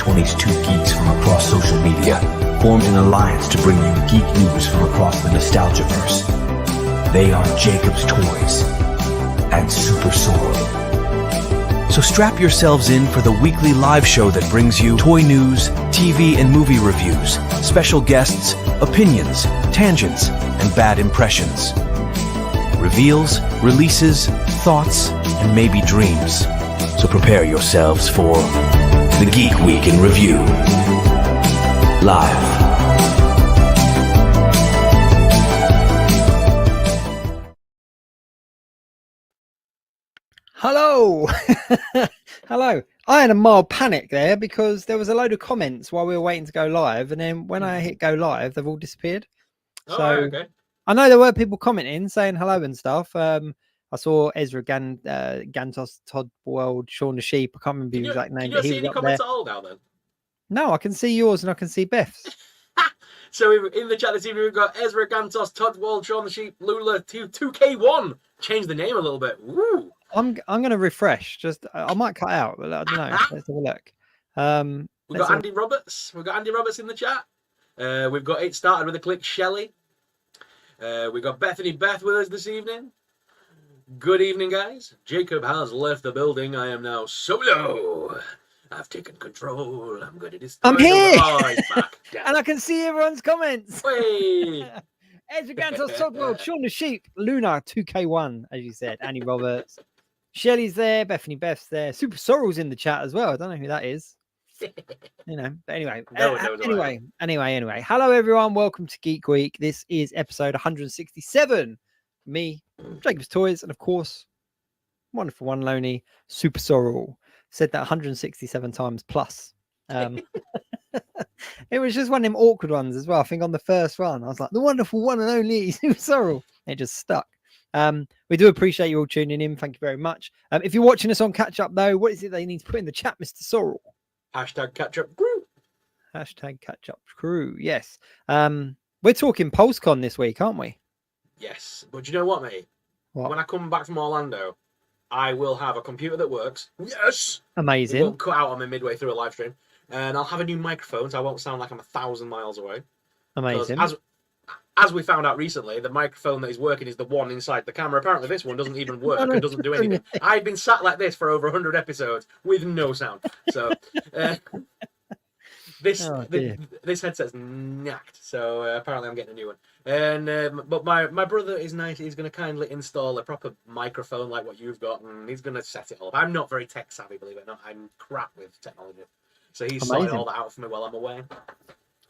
2022 geeks from across social media formed an alliance to bring you geek news from across the Nostalgiaverse. They are Jacob's Toys and SuperSorrell. So strap yourselves in for the weekly live show that brings you toy news, TV and movie reviews, special guests, opinions, tangents, and bad impressions. Reveals, releases, thoughts, and maybe dreams. So prepare yourselves for the Geek Week in Review. Live. Hello. Hello. I had a mild panic there because there was a load of comments while we were waiting to go live, and then when I hit go live, they've all disappeared. Okay. I know there were people commenting, saying hello and stuff. I saw Ezra Gantos, Todd World, Shaun the Sheep. I can't remember the exact name. Can you see any comments at all now then? No, I can see yours and I can see Beth's. So in the chat this evening, we've got Ezra Gantos, Todd Wald, Shaun the Sheep, Lula, 2K1. Change the name a little bit. Woo! I'm going to refresh. Just I might cut out, but I don't know. Let's have a look. We've got Andy Roberts. We've got Andy Roberts in the chat. We've got It Started With a Click, Shelley. We've got Bethany Beth with us this evening. Good evening, guys. Jacob has left the building. I am now solo. I've taken control. I'm going to destroy. I'm here. He's back. And I can see everyone's comments. Hey. Ezra Gantos, Todd World, Shaun the Sheep, Luna, 2K1, as you said, Andy Roberts. Shelley's there, Bethany Beth's there, SuperSorrell's in the chat as well. I don't know who that is. You know, but anyway. Anyway. Hello, everyone. Welcome to Geek Week. This is episode 167. Me, Jacob's Toys, and of course, wonderful one, lonely SuperSorrell. Said that 167 times plus. It was just one of them awkward ones as well. I think on the first one, I was like, the wonderful one and only SuperSorrell. It just stuck. We do appreciate you all tuning in. Thank you very much. If you're watching us on catch up though, what is it they need to put in the chat, Mr. Sorrell? Hashtag catch up crew. Hashtag catch up crew. Yes. We're talking PULSECON this week, aren't we? Yes. But you know what, mate? What? When I come back from Orlando, I will have a computer that works. Yes. Amazing. It won't cut out on me midway through a live stream. And I'll have a new microphone, so I won't sound like I'm 1,000 miles away. Amazing. As we found out recently, the microphone that is working is the one inside the camera. Apparently, this one doesn't even work and doesn't do anything. I've been sat like this for over 100 episodes with no sound. So this headset's knacked. So apparently, I'm getting a new one. And but my brother is nice. He's going to kindly install a proper microphone like what you've got, and he's going to set it all up. I'm not very tech savvy, believe it or not. I'm crap with technology. So he's sorting all that out for me while I'm away.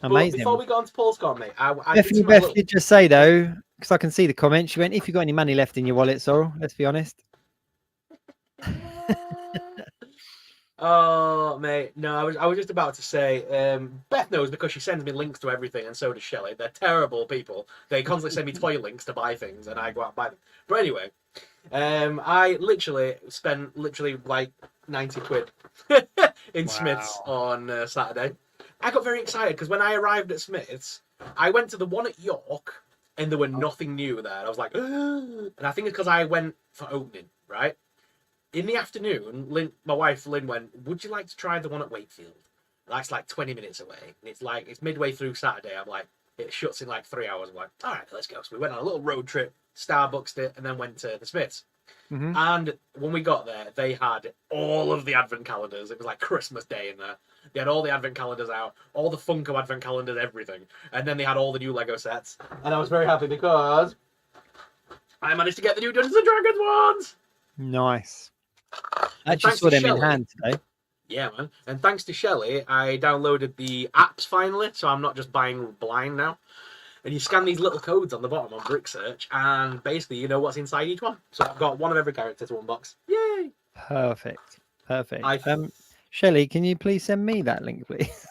Amazing. But before we go on to PULSECON, mate, Definitely Beth did just say though, because I can see the comments. She went, "If you got any money left in your wallet, Sorrell, let's be honest." Oh, mate, no, I was just about to say, Beth knows because she sends me links to everything, and so does Shelley. They're terrible people. They constantly send me toy links to buy things, and I go out and buy them. But anyway, I literally spent like 90 quid in Smith's on Saturday. I got very excited because when I arrived at Smith's, I went to the one at York and there were nothing new there. I was like, and I think it's because I went for opening, right? In the afternoon, my wife Lynn went, would you like to try the one at Wakefield? That's like 20 minutes away. And it's midway through Saturday. I'm like, it shuts in like 3 hours. I'm like, all right, let's go. So we went on a little road trip, Starbucksed it, and then went to the Smith's. Mm-hmm. And when we got there, they had all of the advent calendars. It was like Christmas Day in there. They had all the advent calendars out, all the Funko advent calendars, everything. And then they had all the new Lego sets. And I was very happy because I managed to get the new Dungeons & Dragons ones. Nice. I actually saw them in hand today. Yeah, man. And thanks to Shelley, I downloaded the apps finally, so I'm not just buying blind now. And you scan these little codes on the bottom on Brick Search, and basically you know what's inside each one. So I've got one of every character to unbox. Yay! Perfect. Shelley, can you please send me that link, please?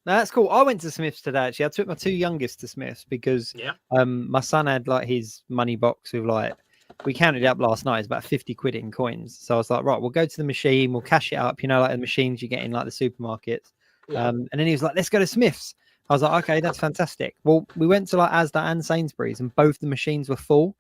That's cool. I went to Smith's today, actually. I took my two youngest to Smith's because my son had like his money box with like, we counted it up last night, it's about 50 quid in coins. So I was like, right, we'll go to the machine, we'll cash it up, you know, like the machines you get in like the supermarkets. Yeah. And then he was like, let's go to Smith's. I was like, okay, that's fantastic. Well, we went to like Asda and Sainsbury's and both the machines were full.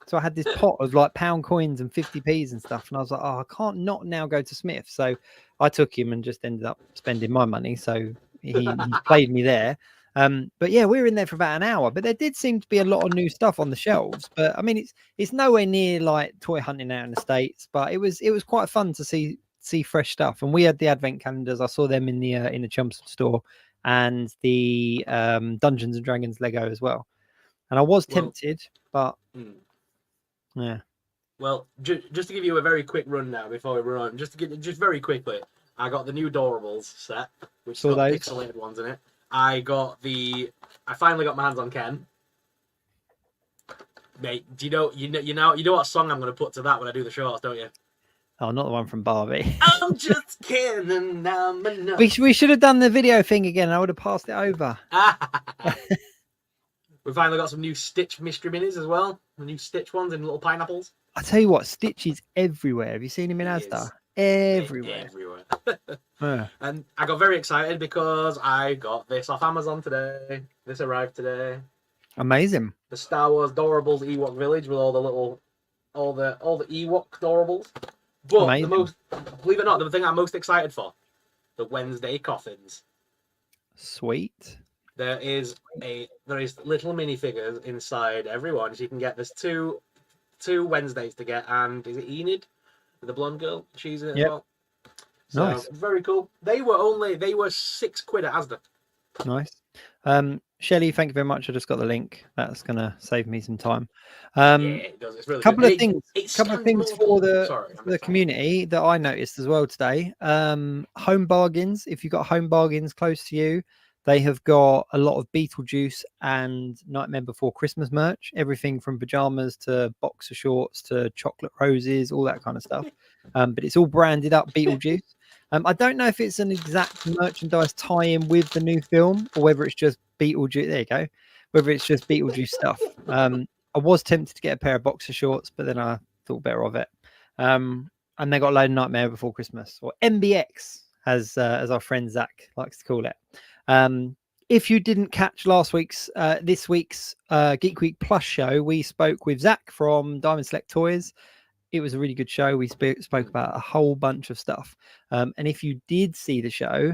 So I had this pot of like pound coins and 50p's and stuff, and I was like, oh, I can't not now go to Smith. So I took him and just ended up spending my money. So he played me there. But yeah, we were in there for about an hour. But there did seem to be a lot of new stuff on the shelves. But I mean, it's nowhere near like toy hunting out in the States. But it was quite fun to see fresh stuff. And we had the advent calendars. I saw them in the Chelmsford store, and the Dungeons and Dragons Lego as well. And I was tempted, but yeah. Well, just to give you a very quick run now before we run on, just very quickly, I got the new Doorables set, which has got pixelated ones in it. I finally got my hands on Ken. Mate, do you know what song I'm gonna put to that when I do the shorts, don't you? Oh, not the one from Barbie. I'm just kidding. We should have done the video thing again. I would have passed it over. We finally got some new Stitch mystery minis as well. The new Stitch ones in little pineapples. I tell you what, Stitch is everywhere. Have you seen him in Asda? Everywhere. Yeah. And I got very excited because I got this off Amazon today. This arrived today. Amazing. The Star Wars Doorables Ewok Village with all the Ewok Doorables. But Amazing. believe it or not, the thing I'm most excited for, the Wednesday coffins. Sweet. There is little minifigures inside everyone. So you can get there's two Wednesdays to get, and is it Enid, the blonde girl? She's in it as well. So, nice. Very were they were £6 at Asda. Nice. Shelley, thank you very much. I just got the link. That's gonna save me some time. Yeah, it does. It's really couple good. of things for the community that I noticed as well today. Home bargains. If you've got home bargains close to you, they have got a lot of Beetlejuice and Nightmare Before Christmas merch. Everything from pajamas to boxer shorts to chocolate roses, all that kind of stuff. But it's all branded up Beetlejuice. I don't know if it's an exact merchandise tie-in with the new film or whether it's just Beetlejuice. There you go. Whether it's just Beetlejuice stuff. I was tempted to get a pair of boxer shorts, but then I thought better of it. And they got a load of Nightmare Before Christmas, or MBX, as our friend Zach likes to call it. If you didn't catch this week's Geek Week Plus show, we spoke with Zach from Diamond Select Toys. It was a really good show. We spoke about a whole bunch of stuff. And if you did see the show,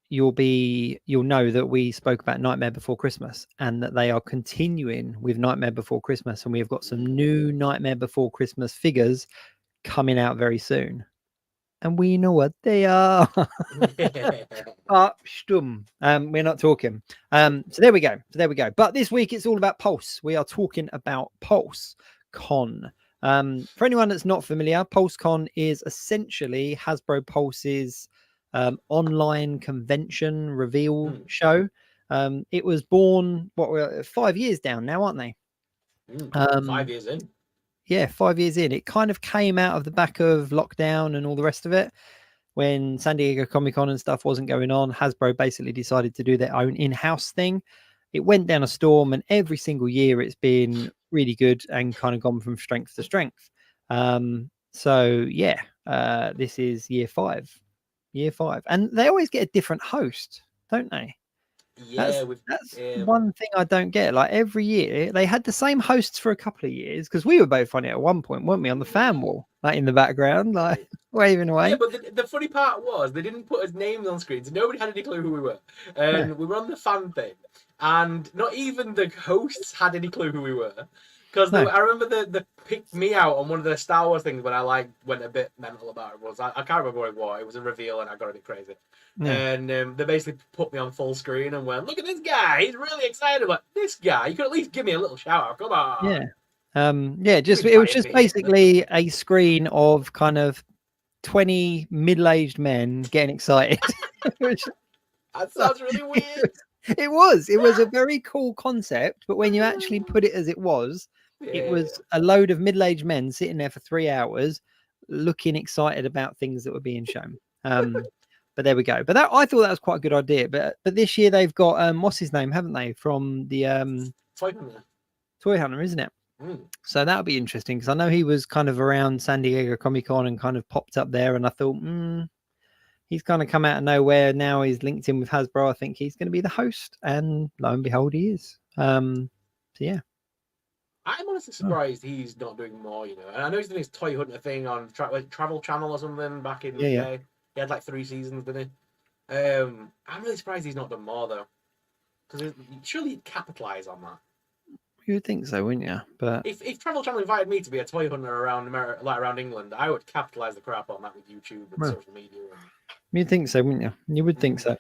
you'll know that we spoke about Nightmare Before Christmas and that they are continuing with Nightmare Before Christmas. And we have got some new Nightmare Before Christmas figures coming out very soon. And we know what they are. We're not talking. So there we go. But this week it's all about Pulse. We are talking about PulseCon. For anyone that's not familiar, PulseCon is essentially Hasbro Pulse's online convention reveal show. It was born, we're 5 years down now, aren't they? 5 years in. Yeah, 5 years in. It kind of came out of the back of lockdown and all the rest of it. When San Diego Comic-Con and stuff wasn't going on, Hasbro basically decided to do their own in-house thing. It went down a storm, and every single year it's been really good and kind of gone from strength to strength. So yeah, this is year five. And they always get a different host, don't they? Yeah, that's one thing I don't get. Like every year, they had the same hosts for a couple of years because we were both on it at one point, weren't we? On the fan wall, like in the background, like waving away. Yeah, but the funny part was they didn't put his names on screen, so nobody had any clue who we were. And we were on the fan thing, and not even the hosts had any clue who we were. Because I remember they picked me out on one of the Star Wars things when I went a bit mental about it. I can't remember what it was. It was a reveal, and I got a bit crazy. Yeah. And they basically put me on full screen and went, "Look at this guy! He's really excited." I'm like, this guy, you could at least give me a little shout out. Come on. Yeah. It was just basically a screen of kind of 20 middle-aged men getting excited. That sounds really weird. It was a very cool concept, but when you actually put it as it was, it was a load of middle-aged men sitting there for 3 hours looking excited about things that were being shown. But there we go. But I thought that was quite a good idea. But this year they've got what's his name, haven't they? From the Toy Hunter, isn't it? So that'll be interesting because I know he was kind of around San Diego Comic-Con and kind of popped up there, and I thought, he's kind of come out of nowhere. Now he's linked in with Hasbro. I think he's going to be the host, and lo and behold, he is. So yeah. I'm honestly surprised he's not doing more, you know. And I know he's doing his Toy Hunter thing on Travel Channel or something back in the Yeah. day. He had like 3 seasons, didn't he? I'm really surprised he's not done more though, because surely he'd capitalise on that. You would think so, wouldn't you? But If Travel Channel invited me to be a toy hunter around America, like around England, I would capitalise the crap on that with YouTube and social media. you'd think so, wouldn't you? You would think so.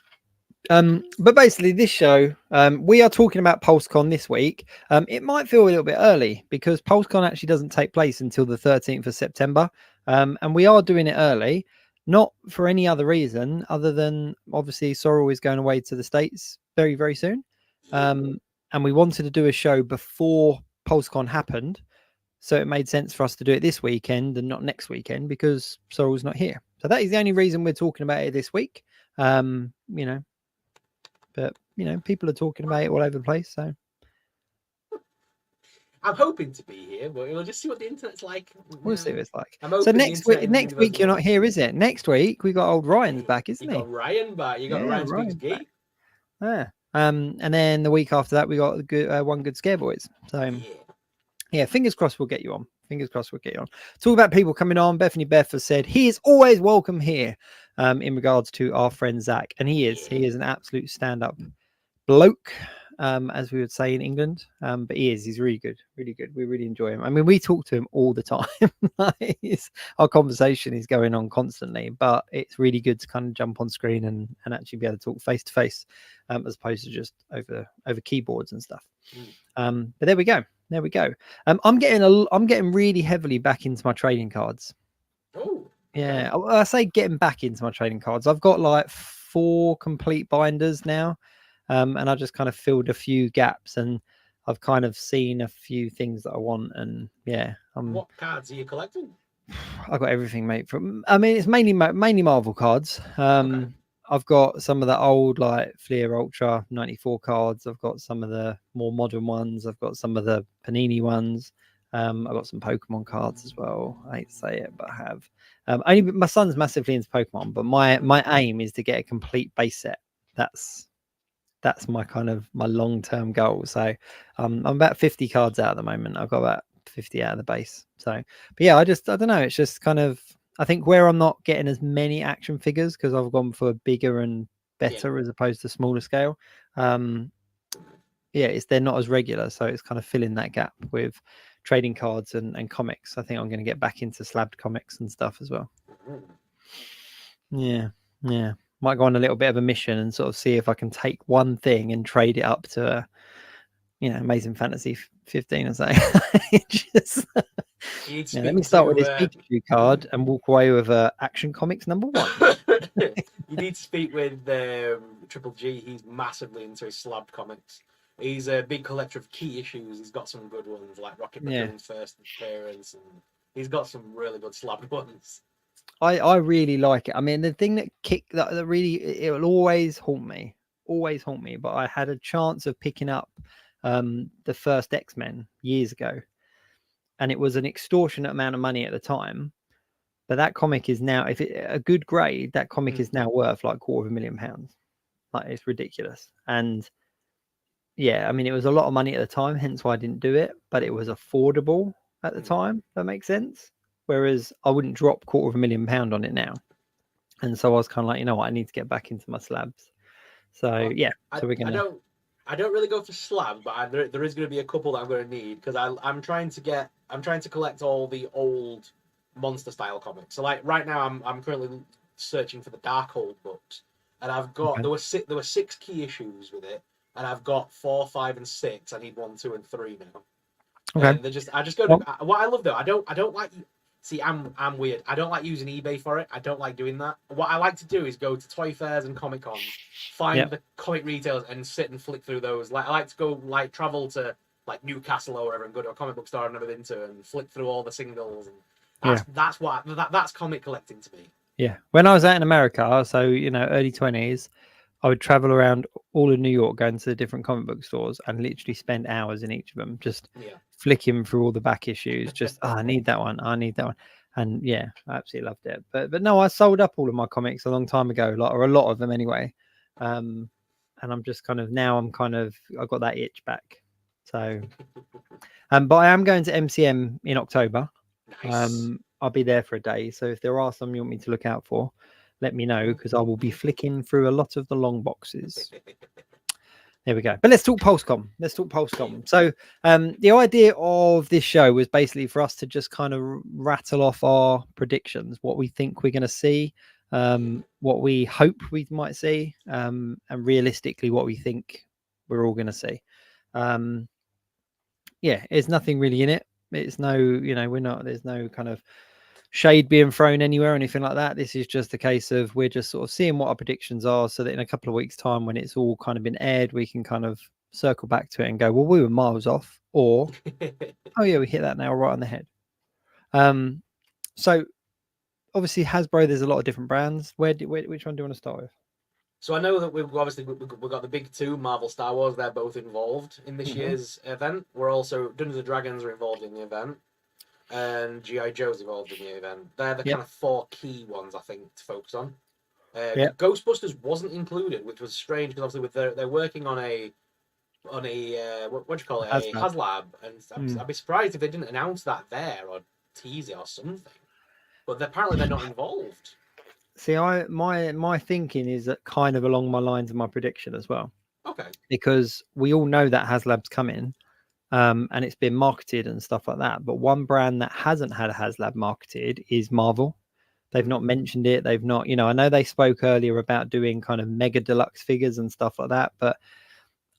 But basically, this show, we are talking about PULSECON this week. It might feel a little bit early because PULSECON actually doesn't take place until the 13th of September. And we are doing it early, not for any other reason other than obviously Sorrell is going away to the States very, very soon. And we wanted to do a show before PULSECON happened. So it made sense for us to do it this weekend and not next weekend because Sorrell's not here. So that is the only reason we're talking about it this week. But people are talking about it all over the place. So I'm hoping to be here, but we'll just see what the internet's like. we'll see what it's like. I'm So hoping next week you're not here, is it? Next week we got old Ryan's back, isn't he? You got Ryan back. You got Yeah, Ryan Speaks Ryan's Geek. Yeah. And then the week after that we got the good One Good Scare Boys. So yeah, fingers crossed we'll get you on. Fingers crossed we'll get you on. Talk about people coming on. Bethany Beth has said he is always welcome here. In regards to our friend Zach, and he is an absolute stand-up bloke, as we would say in England. But he's really good. We really enjoy him. I mean, we talk to him all the time. Our conversation is going on constantly, but it's really good to kind of jump on screen and actually be able to talk face to face, as opposed to just over keyboards and stuff. But there we go. I'm getting really heavily back into my trading cards. Oh. Yeah, I say getting back into my trading cards. I've got like 4 complete binders now, and I just kind of filled a few gaps, and I've kind of seen a few things that I want, and yeah. What cards are you collecting? I got everything, mate. It's mainly Marvel cards. I've got some of the old like Fleer Ultra 94 cards. I've got some of the more modern ones. I've got some of the Panini ones. I've got some Pokemon cards as well. I hate to say it, but I have. Only my son's massively into Pokemon, but my aim is to get a complete base set. That's my kind of my long-term goal. So I'm about 50 cards out at the moment. I've got about 50 out of the base. So, but yeah, I don't know. It's just kind of, I think where I'm not getting as many action figures because I've gone for bigger and better as opposed to smaller scale. They're not as regular. So it's kind of filling that gap with trading cards and comics. I think I'm going to get back into slabbed comics and stuff as well. Yeah. Might go on a little bit of a mission and sort of see if I can take one thing and trade it up to Amazing Fantasy 15 or something. Let me start with this Pikachu card and walk away with Action Comics #1. You need to speak with Triple G. He's massively into his slabbed comics. He's a big collector of key issues. He's got some good ones like Rocket Raccoon's first appearance, and he's got some really good slabbed ones. I really like it. I mean, the thing that really, it will always haunt me. But I had a chance of picking up the first X-Men years ago, and it was an extortionate amount of money at the time. But that comic is now, if it a good grade, that comic is now worth like £250,000. Like, it's ridiculous. And yeah, I mean, it was a lot of money at the time, hence why I didn't do it. But it was affordable at the time. That makes sense. Whereas I wouldn't drop £250,000 on it now. And so I was kind of like, you know what, I need to get back into my slabs. So yeah, so we're gonna. I don't really go for slabs, but there is going to be a couple that I'm going to need because I'm trying to collect all the old monster style comics. So like right now I'm currently searching for the Darkhold books, and I've got there were 6 key issues with it, and I've got 4, 5, and 6. I need 1, 2, and 3 now. Okay. And I just go to what I love though. I don't like. See, I'm weird. I don't like using eBay for it. I don't like doing that. What I like to do is go to toy fairs and Comic Cons, find the comic retailers and sit and flick through those. Like I like to go travel to like Newcastle or whatever and go to a comic book store I've never been to and flick through all the singles. And that's comic collecting to me. Yeah. When I was out in America, so early 20s, I would travel around all of New York, going to the different comic book stores and literally spend hours in each of them, just flicking through all the back issues. Just, I need that one. I need that one. And yeah, I absolutely loved it. But no, I sold up all of my comics a long time ago, or a lot of them anyway. And I'm just I've got that itch back. So, but I am going to MCM in October. Nice. I'll be there for a day. So if there are some you want me to look out for, let me know, because I will be flicking through a lot of the long boxes. There we go. But let's talk PulseCon. So the idea of this show was basically for us to just kind of rattle off our predictions, what we think we're going to see, what we hope we might see, and realistically what we think we're all going to see. Yeah, there's nothing really in it. It's no, there's no kind of shade being thrown anywhere or anything like that. This is just a case of we're just sort of seeing what our predictions are, so that in a couple of weeks' time, when it's all kind of been aired, we can kind of circle back to it and go, well, we were miles off, or oh yeah, we hit that nail right on the head. So obviously Hasbro, there's a lot of different brands. Which one do you want to start with? So I know that we've got the big two, Marvel, Star Wars. They're both involved in this year's event. We're also Dungeons and Dragons are involved in the event, and GI Joe's involved in the event. They're the kind of four key ones I think to focus on. Ghostbusters wasn't included, which was strange because obviously they're working on a what do you call it, a HasLab, and I'd be surprised if they didn't announce that there or tease it or something. But apparently they're not involved. See, my thinking is that kind of along my lines of my prediction as well. Okay. Because we all know that HasLab's coming, and it's been marketed and stuff like that. But one brand that hasn't had a HasLab marketed is Marvel. They've not mentioned it. They've not, I know they spoke earlier about doing kind of mega deluxe figures and stuff like that, but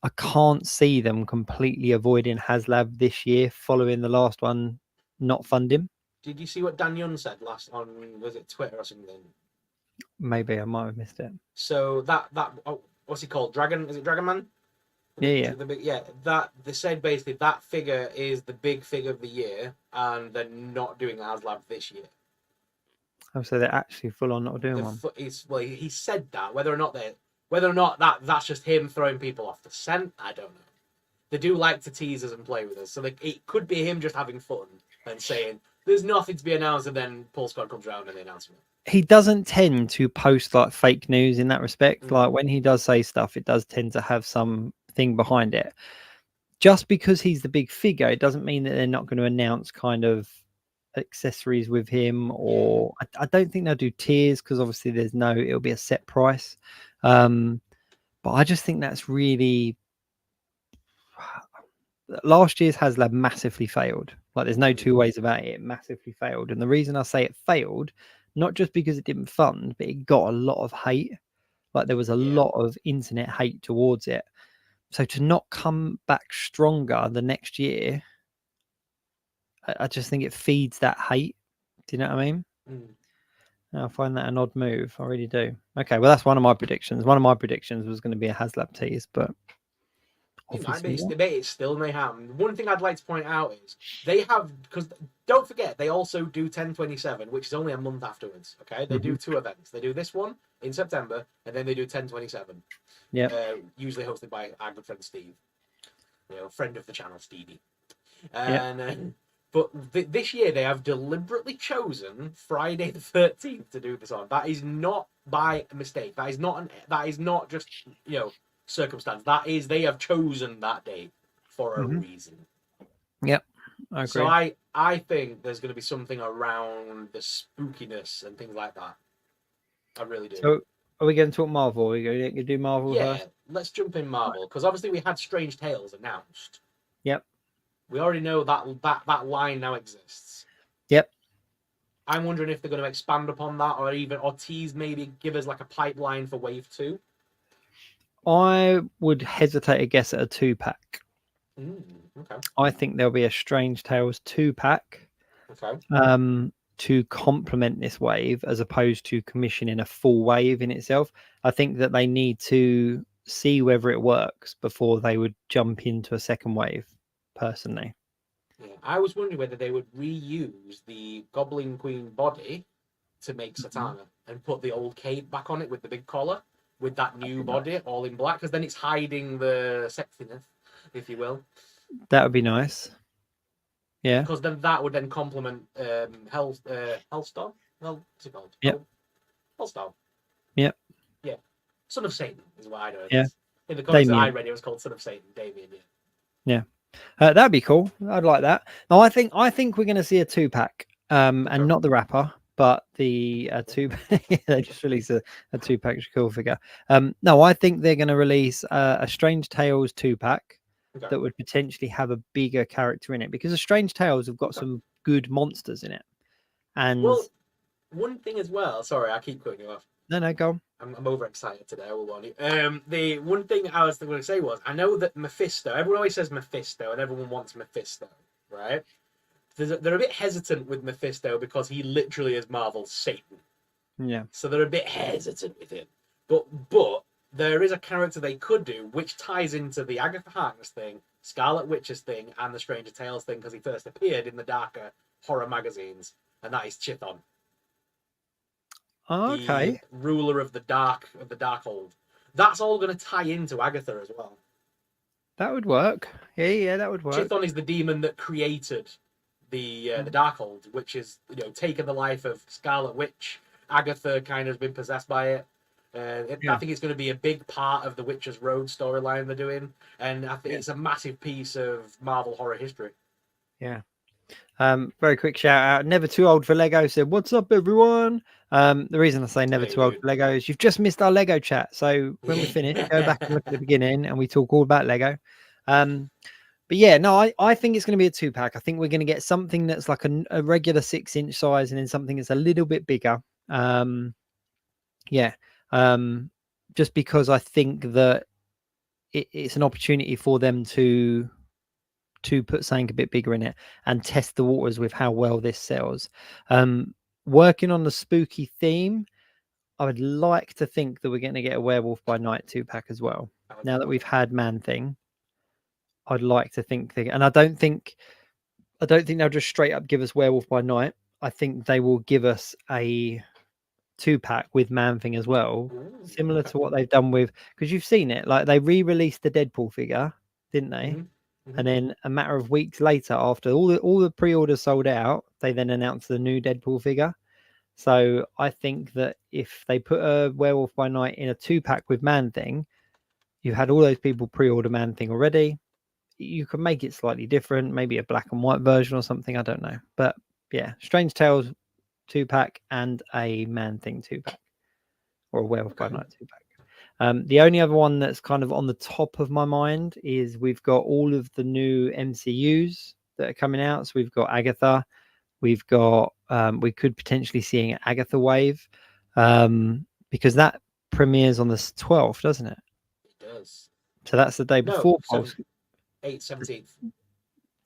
I can't see them completely avoiding HasLab this year following the last one not funding. Did you see what Dan Young said last on, was it Twitter or something? Maybe I might have missed it. So that what's he called? Dragon? Is it Dragon Man? Yeah. That they said basically that figure is the big figure of the year, and they're not doing a HasLab this year. Oh, so they're actually full on not doing one. He said that. Whether or not that's just him throwing people off the scent, I don't know. They do like to tease us and play with us, so it could be him just having fun and saying there's nothing to be announced, and then PulseCon comes around and they announce it. He doesn't tend to post like fake news in that respect. Like when he does say stuff, it does tend to have something behind it. Just because he's the big figure, it doesn't mean that they're not going to announce kind of accessories with him, or I don't think they'll do tiers, because obviously it'll be a set price. But I just think that's really, last year's HasLab massively failed. Like there's no two ways about it. It massively failed. And the reason I say it failed, not just because it didn't fund, but it got a lot of hate. Like there was a lot of internet hate towards it. So to not come back stronger the next year, I just think it feeds that hate. Do you know what I mean? I find that an odd move. I really do. Okay, well, that's one of my predictions. One of my predictions was going to be a HasLab tease, but it still may happen. One thing I'd like to point out is they have, because don't forget, they also do 1027, which is only a month afterwards. Okay, they do two events. They do this one in September, and then they do 1027. Yeah, usually hosted by our good friend Steve, friend of the channel, Stevie. And but this year they have deliberately chosen Friday the 13th to do this on. That is not by mistake. That is not just circumstance. That is, they have chosen that date for a reason. Yep, I agree. So I think there's going to be something around the spookiness and things like that. I really do. So are we going to talk Marvel? Are we going to do Marvel first? Let's jump in Marvel, because obviously we had Strange Tales announced. Yep. We already know that line now exists. Yep. I'm wondering if they're going to expand upon that, or tease, maybe give us like a pipeline for Wave 2. I would hesitate to guess at a 2-pack. Okay. I think there'll be a Strange Tales 2-pack. Okay. To complement this wave, as opposed to commissioning a full wave in itself. I think that they need to see whether it works before they would jump into a second wave, personally. Yeah. I was wondering whether they would reuse the Goblin Queen body to make Satana and put the old cape back on it with the big collar, with that new body all in black, because then it's hiding the sexiness, if you will. That would be nice. Yeah. Because then that would then complement Hellstorm. Well, what's it called? Yep. Hellstorm. Yep. Yeah. Son of Satan is what I know. Yeah. In the comics that I read, it was called Son of Satan, Damien. Yeah. That'd be cool. I'd like that. No, I think we're going to see a 2-pack, and Okay. not the wrapper, but the two. They just released a 2-pack cool figure. No, I think they're going to release a Strange Tales 2-pack Okay. that would potentially have a bigger character in it, because the Strange Tales have got Okay. some good monsters in it. And Well, one thing as well. Sorry, I keep cutting you off. no, go on. I'm overexcited today. I will warn you. The one thing I was going to say was, I know that Mephisto. Everyone always says Mephisto, and everyone wants Mephisto, right? They're a bit hesitant with Mephisto because he literally is Marvel's Satan. Yeah. So they're a bit hesitant with him. But there is a character they could do which ties into the Agatha Harkness thing, Scarlet Witch's thing, and the Stranger Tales thing, because he first appeared in the darker horror magazines, and that is Chithon. Okay. The ruler of the Darkhold. That's all going to tie into Agatha as well. That would work. Yeah, that would work. Chithon is the demon that created the Darkhold, which is taken the life of Scarlet Witch. Agatha kind of has been possessed by it. I think it's going to be a big part of the Witcher's Road storyline they're doing, and I think it's a massive piece of Marvel horror history. Yeah. Very quick shout out. Never Too Old for Lego said, "What's up, everyone?" The reason I say never too old for Lego is you've just missed our Lego chat. So when we finish, go back and look at the beginning, and we talk all about Lego. But yeah, no, I think it's going to be a 2-pack. I think we're going to get something that's like a regular 6-inch size, and then something that's a little bit bigger. Just because I think that it's an opportunity for them to put something a bit bigger in it and test the waters with how well this sells. Working on the spooky theme, I would like to think that we're going to get a Werewolf by Night 2-pack as well. Now that we've had Man Thing, I'd like to think and I don't think they'll just straight up give us Werewolf by Night. I think they will give us a 2-pack with Man Thing as well, similar to what they've done with, because you've seen it, like they re-released the Deadpool figure, didn't they? Mm-hmm. And then a matter of weeks later, after all the pre-orders sold out, they then announced the new Deadpool figure. So I think that if they put a Werewolf by Night in a 2-pack with Man Thing, you had all those people pre-order Man Thing already. You can make it slightly different, maybe a black and white version or something. I don't know, but yeah, Strange Tales 2-pack and a Man Thing 2-pack, or a Werewolf by Night 2-pack. The only other one that's kind of on the top of my mind is we've got all of the new MCUs that are coming out. So we've got Agatha, we've got we could potentially see an Agatha wave, because that premieres on the 12th, doesn't it? It does. So that's the day before. 17th.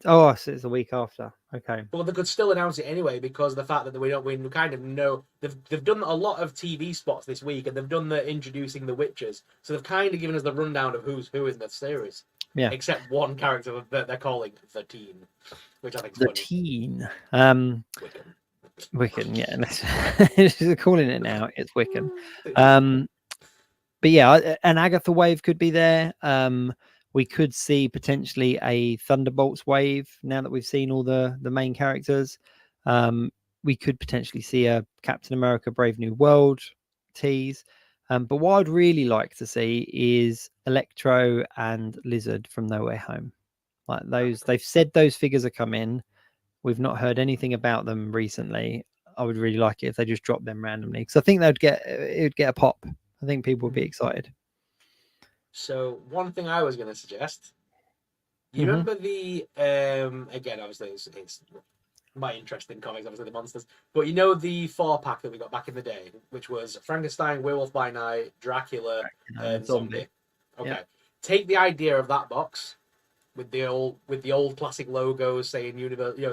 Oh, so it's a week after. Okay. Well, they could still announce it anyway, because the fact that we kind of know they've done a lot of TV spots this week, and they've done the introducing the witches, so they've kind of given us the rundown of who's who in the series. Yeah. Except one character that they're calling the Teen, which I think is the funny. Teen. Wiccan. Yeah, they're calling it now. It's Wiccan. But yeah, an Agatha wave could be there. We could see potentially a Thunderbolts wave now that we've seen all the main characters. We could potentially see a Captain America Brave New World tease. But what I'd really like to see is Electro and Lizard from No Way Home. Like those, they've said those figures are coming. We've not heard anything about them recently. I would really like it if they just dropped them randomly, because I think it would get a pop. I think people would be excited. So one thing I was going to suggest, you remember the again, obviously it's my interest in comics, obviously the monsters, but you know the 4-pack that we got back in the day, which was Frankenstein, Werewolf by Night, Dracula, and Zombie. Okay, yeah. Take the idea of that box with the old classic logos saying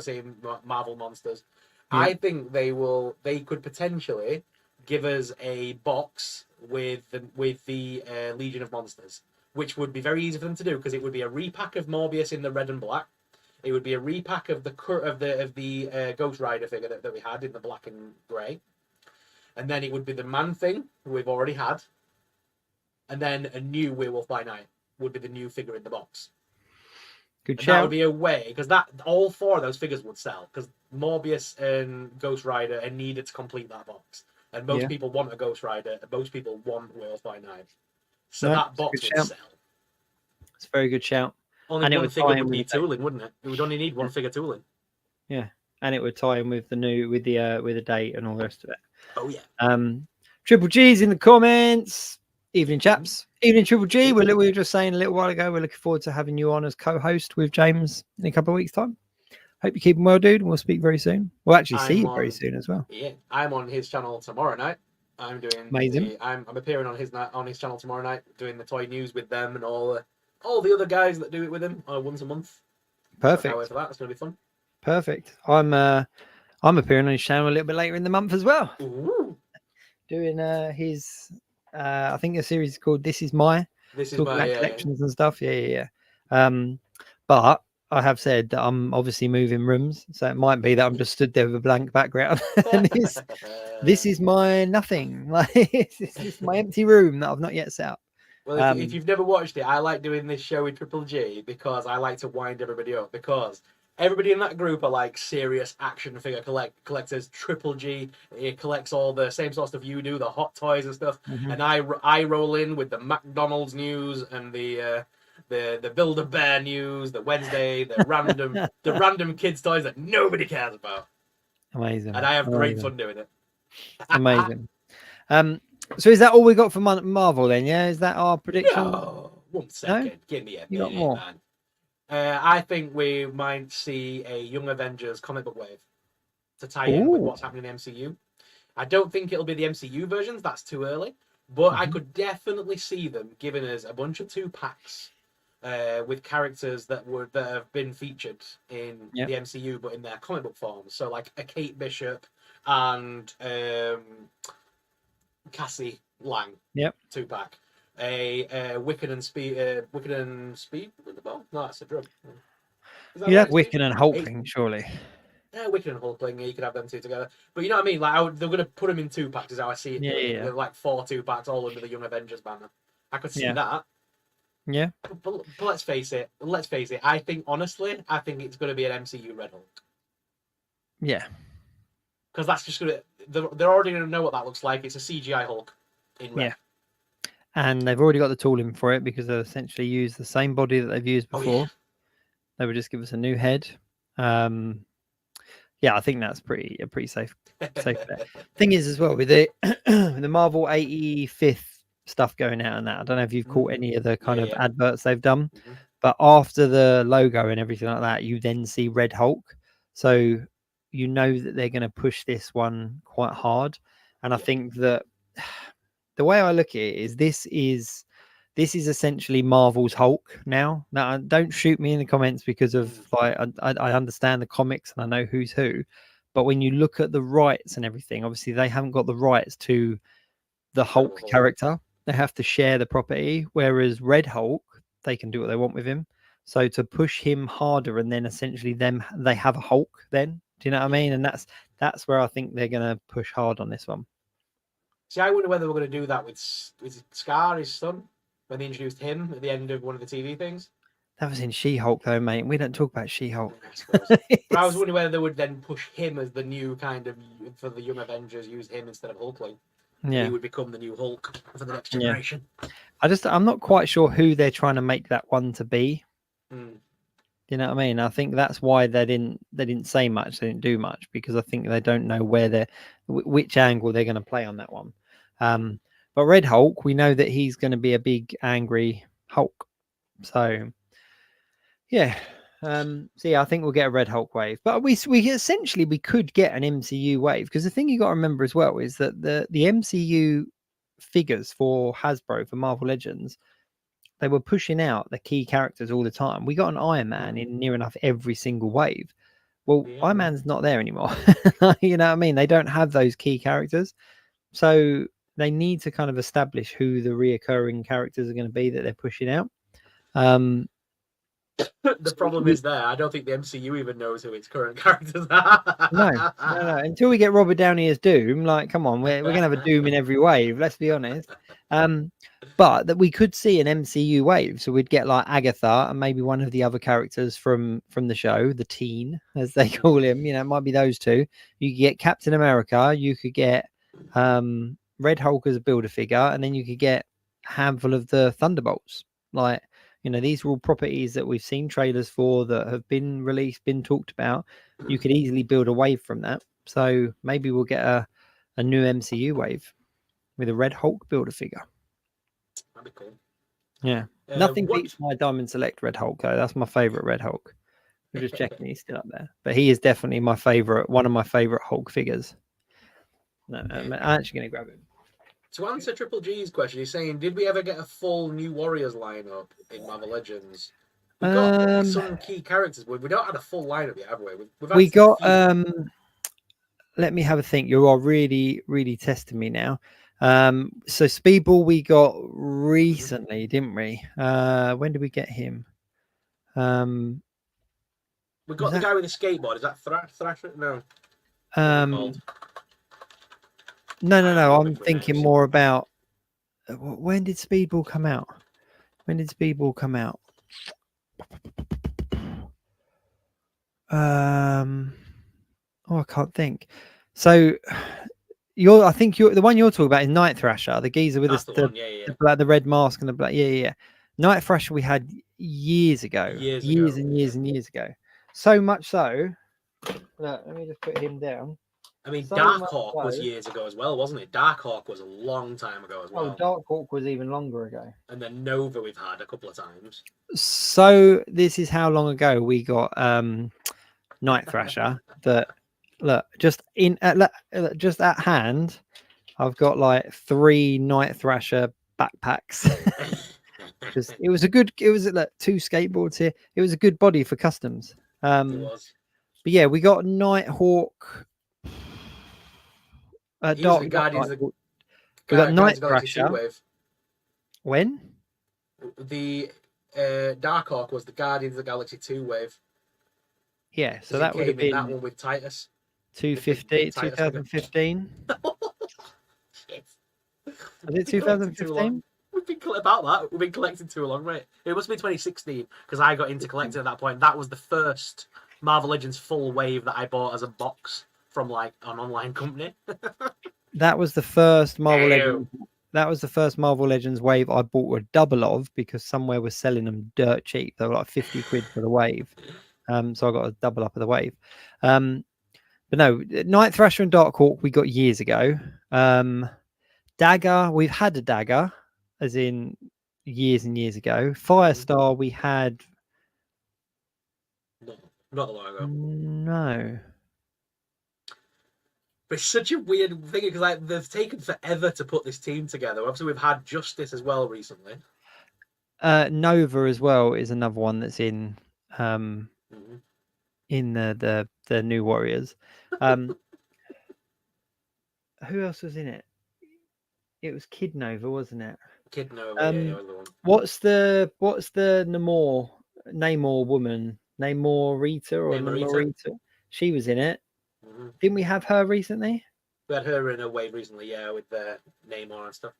saying Marvel monsters. Yeah. I think they could potentially give us a box with the Legion of Monsters, which would be very easy for them to do, because it would be a repack of Morbius in the red and black. It would be a repack of the Ghost Rider figure that we had in the black and grey, and then it would be the Man Thing we've already had, and then a new Werewolf by Night would be the new figure in the box. Good shout. That would be a way, because all 4 of those figures would sell, because Morbius and Ghost Rider are needed to complete that box. And most people want a Ghost Rider, and most people want Werewolf by Night. So that box would sell. It's a very good shout. Only And it one would figure tie in would with need the date. tooling, wouldn't it? It would only need one figure tooling. Yeah, and it would tie in with the date and all the rest of it. Oh yeah. Triple G's in the comments. Evening, chaps. Evening, Triple G. We were just saying a little while ago, we're looking forward to having you on as co-host with James in a couple of weeks' time. Hope you're keeping well, dude. We'll speak very soon. We'll actually see you very soon as well. Yeah, I'm on his channel tomorrow night. I'm doing Amazing. I'm appearing on his channel tomorrow night, doing the toy news with them and all the other guys that do it with him once a month. Perfect. Can't wait for that. It's gonna be fun. Perfect. I'm appearing on his channel a little bit later in the month as well. Ooh. Doing his I think the series is called This Is My. Talking about collections and stuff. Yeah. But I have said that I'm obviously moving rooms, so it might be that I'm just stood there with a blank background. And this is my nothing. Like this is my empty room that I've not yet set up. Well, if you've never watched it, I like doing this show with Triple G because I like to wind everybody up, because everybody in that group are like serious action figure collectors. Triple G, he collects all the same sort of stuff you do, the hot toys and stuff. Mm-hmm. And I roll in with the McDonald's news and the Build-A-Bear news, the Wednesday, the random kids toys that nobody cares about. Amazing. And I have great fun doing it. Amazing. So is that all we got for Marvel then? Yeah, is that our prediction? No, 1 second. No? Give me a You got minute, more? man. I think we might see a Young Avengers comic book wave to tie in with what's happening in the MCU. I don't think it'll be the MCU versions. That's too early. But I could definitely see them giving us a bunch of 2-packs with characters that have been featured in the MCU, but in their comic book form. So like a Kate Bishop and Cassie Lang. Yep. 2-pack. A Wiccan and Speed. With the ball? No, that's a drum. You have Wiccan and Hulkling, surely. Yeah, Wiccan and Hulkling. You could have them two together. But you know what I mean? Like they're going to put them in 2-packs. Is how I see it. Yeah. They're like 4 2-packs all under the Young Avengers banner. I could see that. Yeah. But let's face it. I think it's going to be an MCU Red Hulk. Yeah. Because that's just going to. They're already going to know what that looks like. It's a CGI Hulk in red. Yeah. And they've already got the tooling for it because they've essentially used the same body that they've used before. Yeah. They would just give us a new head. Yeah, I think that's pretty safe bet. Thing is as well with the the Marvel 85th stuff going out and that. I don't know if you've caught any of the kind of adverts they've done, but after the logo and everything like that, you then see Red Hulk. So you know that they're going to push this one quite hard. And I think that the way I look at it is this is essentially Marvel's Hulk now. Now, don't shoot me in the comments because of like I understand the comics and I know who's who, but when you look at the rights and everything, obviously they haven't got the rights to the Hulk character. They have to share the property, whereas Red Hulk, they can do what they want with him. So to push him harder and then essentially they have a Hulk then. Do you know what I mean? And that's where I think they're going to push hard on this one. See, I wonder whether we're going to do that with Scar, his son, when they introduced him at the end of one of the TV things. That was in She-Hulk, though, mate. We don't talk about She-Hulk. But I was wondering whether they would then push him as the new kind of, for the Young Avengers, use him instead of Hulkling. Yeah. He would become the new Hulk for the next generation. Yeah. I'm not quite sure who they're trying to make that one to be. You know what I mean? I think that's why they didn't say much. They didn't do much because I think they don't know which angle they're going to play on that one. But Red Hulk, we know that he's going to be a big angry Hulk. So yeah. I think we'll get a Red Hulk wave. But we essentially could get an MCU wave, because the thing you got to remember as well is that the MCU figures for Hasbro for Marvel Legends, they were pushing out the key characters all the time. We got an Iron Man in near enough every single wave. Well, Iron Man's not there anymore. You know what I mean? They don't have those key characters. So they need to kind of establish who the reoccurring characters are going to be that they're pushing out. The problem is there. I don't think the MCU even knows who its current characters are. No. Until we get Robert Downey as Doom, like, come on, we're going to have a Doom in every wave. Let's be honest. But that we could see an MCU wave, so we'd get like Agatha and maybe one of the other characters from the show, the teen, as they call him. You know, it might be those two. You could get Captain America. You could get Red Hulk as a Build-A-Figure, and then you could get a handful of the Thunderbolts. Like, You know, these are all properties that we've seen trailers for that have been released, been talked about. You could easily build a wave from that. So maybe we'll get a new MCU wave with a Red Hulk builder figure. That'd be cool. Yeah. Nothing beats my Diamond Select Red Hulk, though. That's my favorite Red Hulk. We're just checking he's still up there. But he is definitely my favorite, one of my favorite Hulk figures. No, I'm actually going to grab him. To answer Triple G's question, he's saying, did we ever get a full New Warriors lineup in Marvel Legends? We got some key characters, but we don't have a full lineup yet, have we? We got, let me have a think. You are really, really testing me now. So Speedball we got recently, didn't we? When did we get him? We got the guy with the skateboard. Is that Thrasher? No. No. I'm thinking more about when did Speedball come out? Oh, I can't think. So I think the one you're talking about is Night Thrasher, the geezer with the red mask and the black. Yeah. Night Thrasher we had years ago, years and years ago. So much so. Look, let me just put him down. I mean, Darkhawk was years ago as well, wasn't it? Darkhawk was a long time ago as well. Oh, Darkhawk was even longer ago. And then Nova we've had a couple of times. So this is how long ago we got Night Thrasher. That look just at hand, I've got like 3 Night Thrasher backpacks. Because it was like 2 skateboards here. It was a good body for customs. It was. But yeah, we got Nighthawk. We got Night Thrasher. When? The Darkhawk was the Guardians of the Galaxy 2 wave. Yeah, so that would have been that one with Titus. 2015. Shit. Was it 2015? We've been about that. We've been collecting too long, right? It must be 2016 because I got into collecting at that point. That was the first Marvel Legends full wave that I bought as a box from like an online company. That was the first Marvel Legends. That was the first Marvel Legends wave I bought a double of because somewhere was selling them dirt cheap. They were like 50 quid for the wave. So I got a double up of the wave. But no, Night Thrasher and Darkhawk we got years ago. Dagger, we've had a Dagger, as in years and years ago. Firestar we had. Not long ago. No. But it's such a weird thing because like they've taken forever to put this team together. Obviously, we've had Justice as well recently. Nova as well is another one that's in in the New Warriors. Who else was in it? It was Kid Nova, wasn't it? Kid Nova. Yeah, was the one. What's the Namor woman? Namor Rita or Namorita? She was in it. Didn't we have her recently? We had her in a wave recently, yeah, with the Namor and stuff,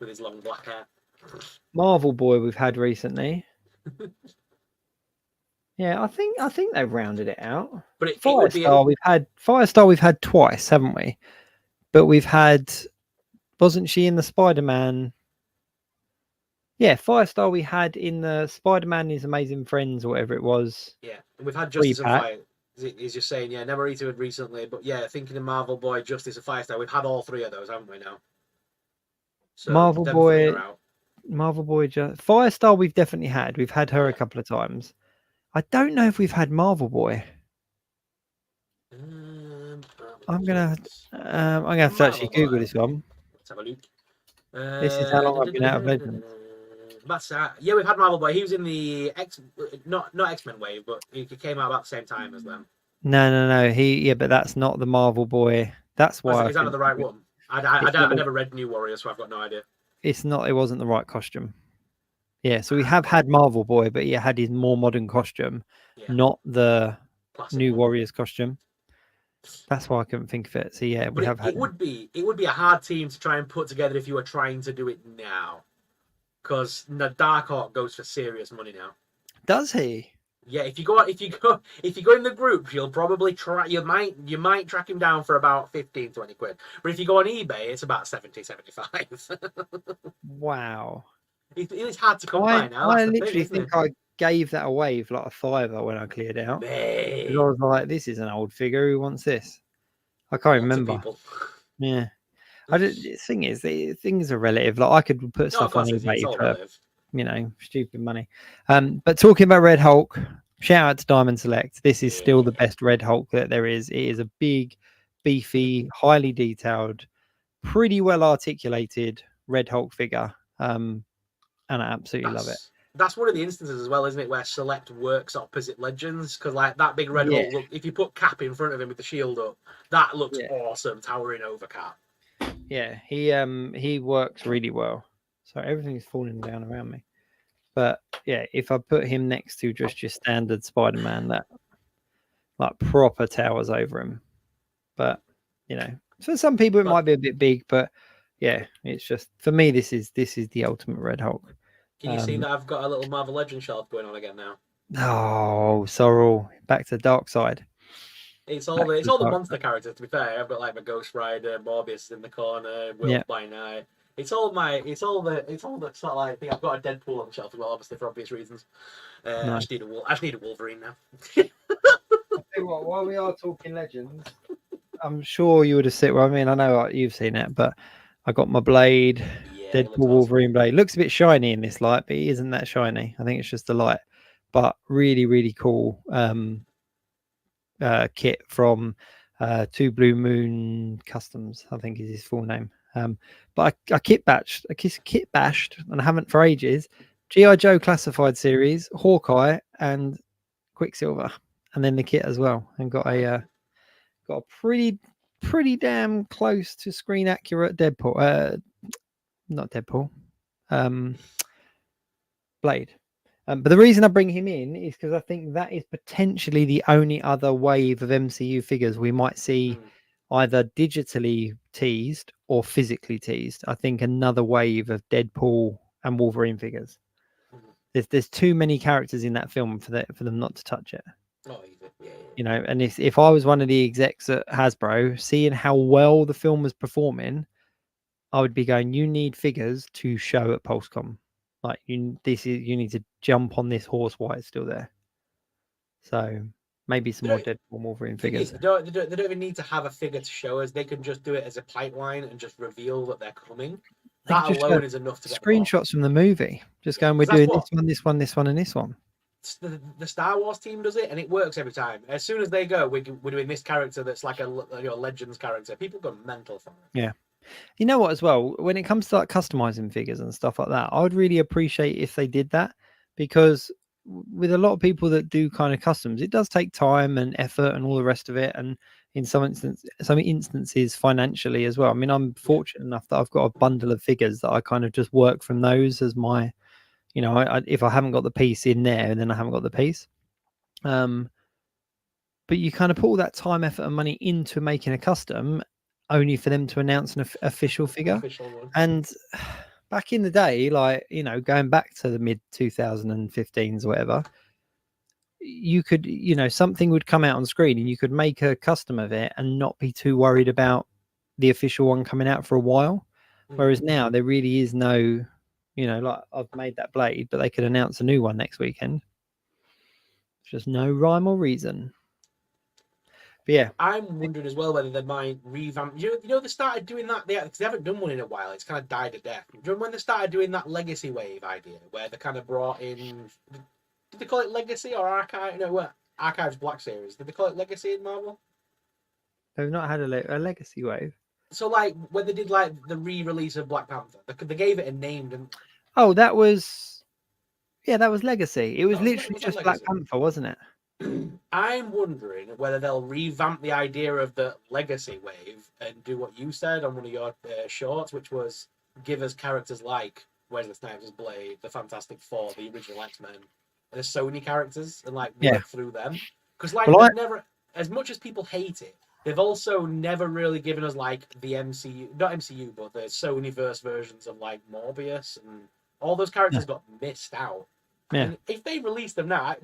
with his long black hair. Marvel Boy we've had recently. Yeah, I think they've rounded it out. But Firestar we've had twice, haven't we? But we've had, wasn't she in the Spider-Man? Yeah, Firestar we had in the Spider-Man His Amazing Friends or whatever it was. Yeah, and we've had Justice and Fire. He's just saying, yeah, Namorita had recently, but yeah, thinking of Marvel Boy, Justice, and Firestar, we've had all 3 of those, haven't we now? So Marvel Boy, Firestar we've definitely had. We've had her a couple of times. I don't know if we've had Marvel Boy. I'm gonna have to actually Google this one. Let's have a look. This is how long I've been out of Legends. Yeah, we've had Marvel Boy. He was in the not X-Men wave, but he came out about the same time as them. No. But that's not the Marvel Boy. That's why. Is that not the right one? I never read New Warriors, so I've got no idea. It's not. It wasn't the right costume. Yeah, so we have had Marvel Boy, but he had his more modern costume, not the classic New Warriors costume. That's why I couldn't think of it. So yeah, we have had. It would be a hard team to try and put together if you were trying to do it now, because the Darkhawk goes for serious money now. Does he? Yeah, if you go in the group, you'll probably try. You might track him down for about 15-20 quid. But if you go on eBay, it's about 70-75. Wow. It's hard to come by now. I That's the thing, literally isn't think it? I gave that away for like a fiver when I cleared out. 'Cause I Mate, was like, this is an old figure. Who wants this? I can't lots of remember. people. Yeah. The thing is, things are relative. Like I could put No, of stuff on course, it's eBay all for, relative. stupid money. But talking about Red Hulk, shout out to Diamond Select. This is still the Yeah. best Red Hulk that there is. It is a big, beefy, highly detailed, pretty well articulated Red Hulk figure. And I absolutely love it. That's one of the instances as well, isn't it, where Select works opposite Legends? Because like that big Red Yeah. Hulk, look, if you put Cap in front of him with the shield up, that looks Yeah. awesome, towering over Cap. Yeah, he works really well. So everything's falling down around me. But yeah, if I put him next to just your standard Spider-Man, that like proper towers over him. But for some people it might be a bit big, but yeah, it's just for me this is the ultimate Red Hulk. Can you see that I've got a little Marvel Legends shelf going on again now? Oh, Sorrel, back to the dark side. It's all the monster characters. To be fair, I've got like my Ghost Rider, Morbius in the corner, Will by Night. It's all the sort of like thing. I've got a Deadpool on the shelf as well, obviously for obvious reasons. Nice. I just need a Wolverine now. I'll tell you what, while we are talking Legends, I'm sure you would have seen. Well, I mean, I know you've seen it, but I got my Blade, Deadpool Wolverine Blade. Looks a bit shiny in this light, but he isn't that shiny. I think it's just the light. But really, really cool kit from Two Blue Moon Customs, I think is his full name. But I kit bashed, and I haven't for ages. G.I. Joe Classified series, Hawkeye, and Quicksilver, and then the kit as well, and got a pretty damn close to screen accurate Deadpool. Not Deadpool. Blade. But the reason I bring him in is because I think that is potentially the only other wave of MCU figures we might see either digitally teased or physically teased. I think another wave of Deadpool and Wolverine figures. There's too many characters in that film for them not to touch it. And if I was one of the execs at Hasbro, seeing how well the film was performing, I would be going, you need figures to show at PulseCon. Like you need to jump on this horse while it's still there. So maybe some more Deadpool Wolverine figures. They don't even need to have a figure to show us. They can just do it as a pipeline and just reveal that they're coming. That alone is enough to get screenshots from the movie. Just going, we're doing this one, and this one. The Star Wars team does it, and it works every time. As soon as they go, we're doing this character that's like a Legends character. People go mental for it. Yeah. You know what, as well, when it comes to like customizing figures and stuff like that, I would really appreciate if they did that, because with a lot of people that do kind of customs, it does take time and effort and all the rest of it, and in some instances financially as well. I mean, I'm fortunate enough that I've got a bundle of figures that I kind of just work from those as my, if I haven't got the piece in there, then I haven't got the piece. But you kind of put all that time, effort, and money into making a custom, only for them to announce an official figure. And back in the day, like, going back to the mid 2015s or whatever, you could, something would come out on screen and you could make a custom of it and not be too worried about the official one coming out for a while. Whereas now there really is no, like I've made that Blade, but they could announce a new one next weekend. There's just no rhyme or reason. But yeah, I'm wondering as well whether they might revamp. They started doing that. They haven't done one in a while. It's kind of died a death. Do you remember when they started doing that Legacy Wave idea, where they kind of brought in? Did they call it Legacy or Archive? No, what? Archives Black Series. Did they call it Legacy in Marvel? They've not had a Legacy Wave. So, like, when they did like the re-release of Black Panther, they gave it a name, didn't they? Oh, that was Legacy. It was literally just Black Panther, wasn't it? I'm wondering whether they'll revamp the idea of the Legacy Wave and do what you said on one of your shorts, which was give us characters like Wesley Snipes' Blade, the Fantastic Four, the original X-Men, the Sony characters, and like work through them. Because they've never, as much as people hate it, they've also never really given us like the MCU, not MCU, but the Sonyverse versions of like Morbius, and all those characters got missed out. Yeah. And if they release them now,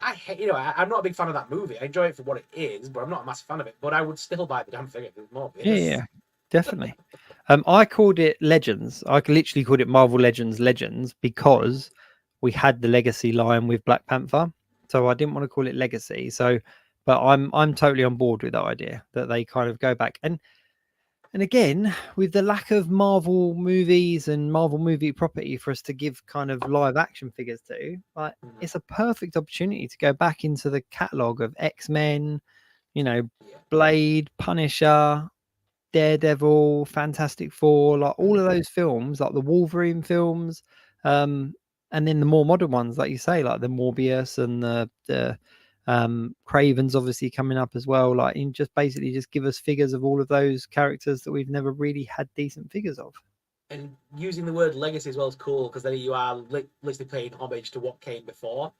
I'm not a big fan of that movie. I enjoy it for what it is, but I'm not a massive fan of it. But I would still buy the damn figure. There's more. Yeah, definitely. I called it Legends. I literally called it Marvel Legends because we had the Legacy line with Black Panther, so I didn't want to call it Legacy. So, but I'm totally on board with that idea that they kind of go back and again with the lack of Marvel movies and Marvel movie property for us to give kind of live action figures to, like it's a perfect opportunity to go back into the catalogue of X-Men, you know, Blade, Punisher, Daredevil, Fantastic Four, like all of those films, like the Wolverine films, and then the more modern ones, like you say, like the Morbius and the Craven's obviously coming up as well. Like, in just basically just give us figures of all of those characters that we've never really had decent figures of. And using the word legacy as well is cool because then you are literally paying homage to what came before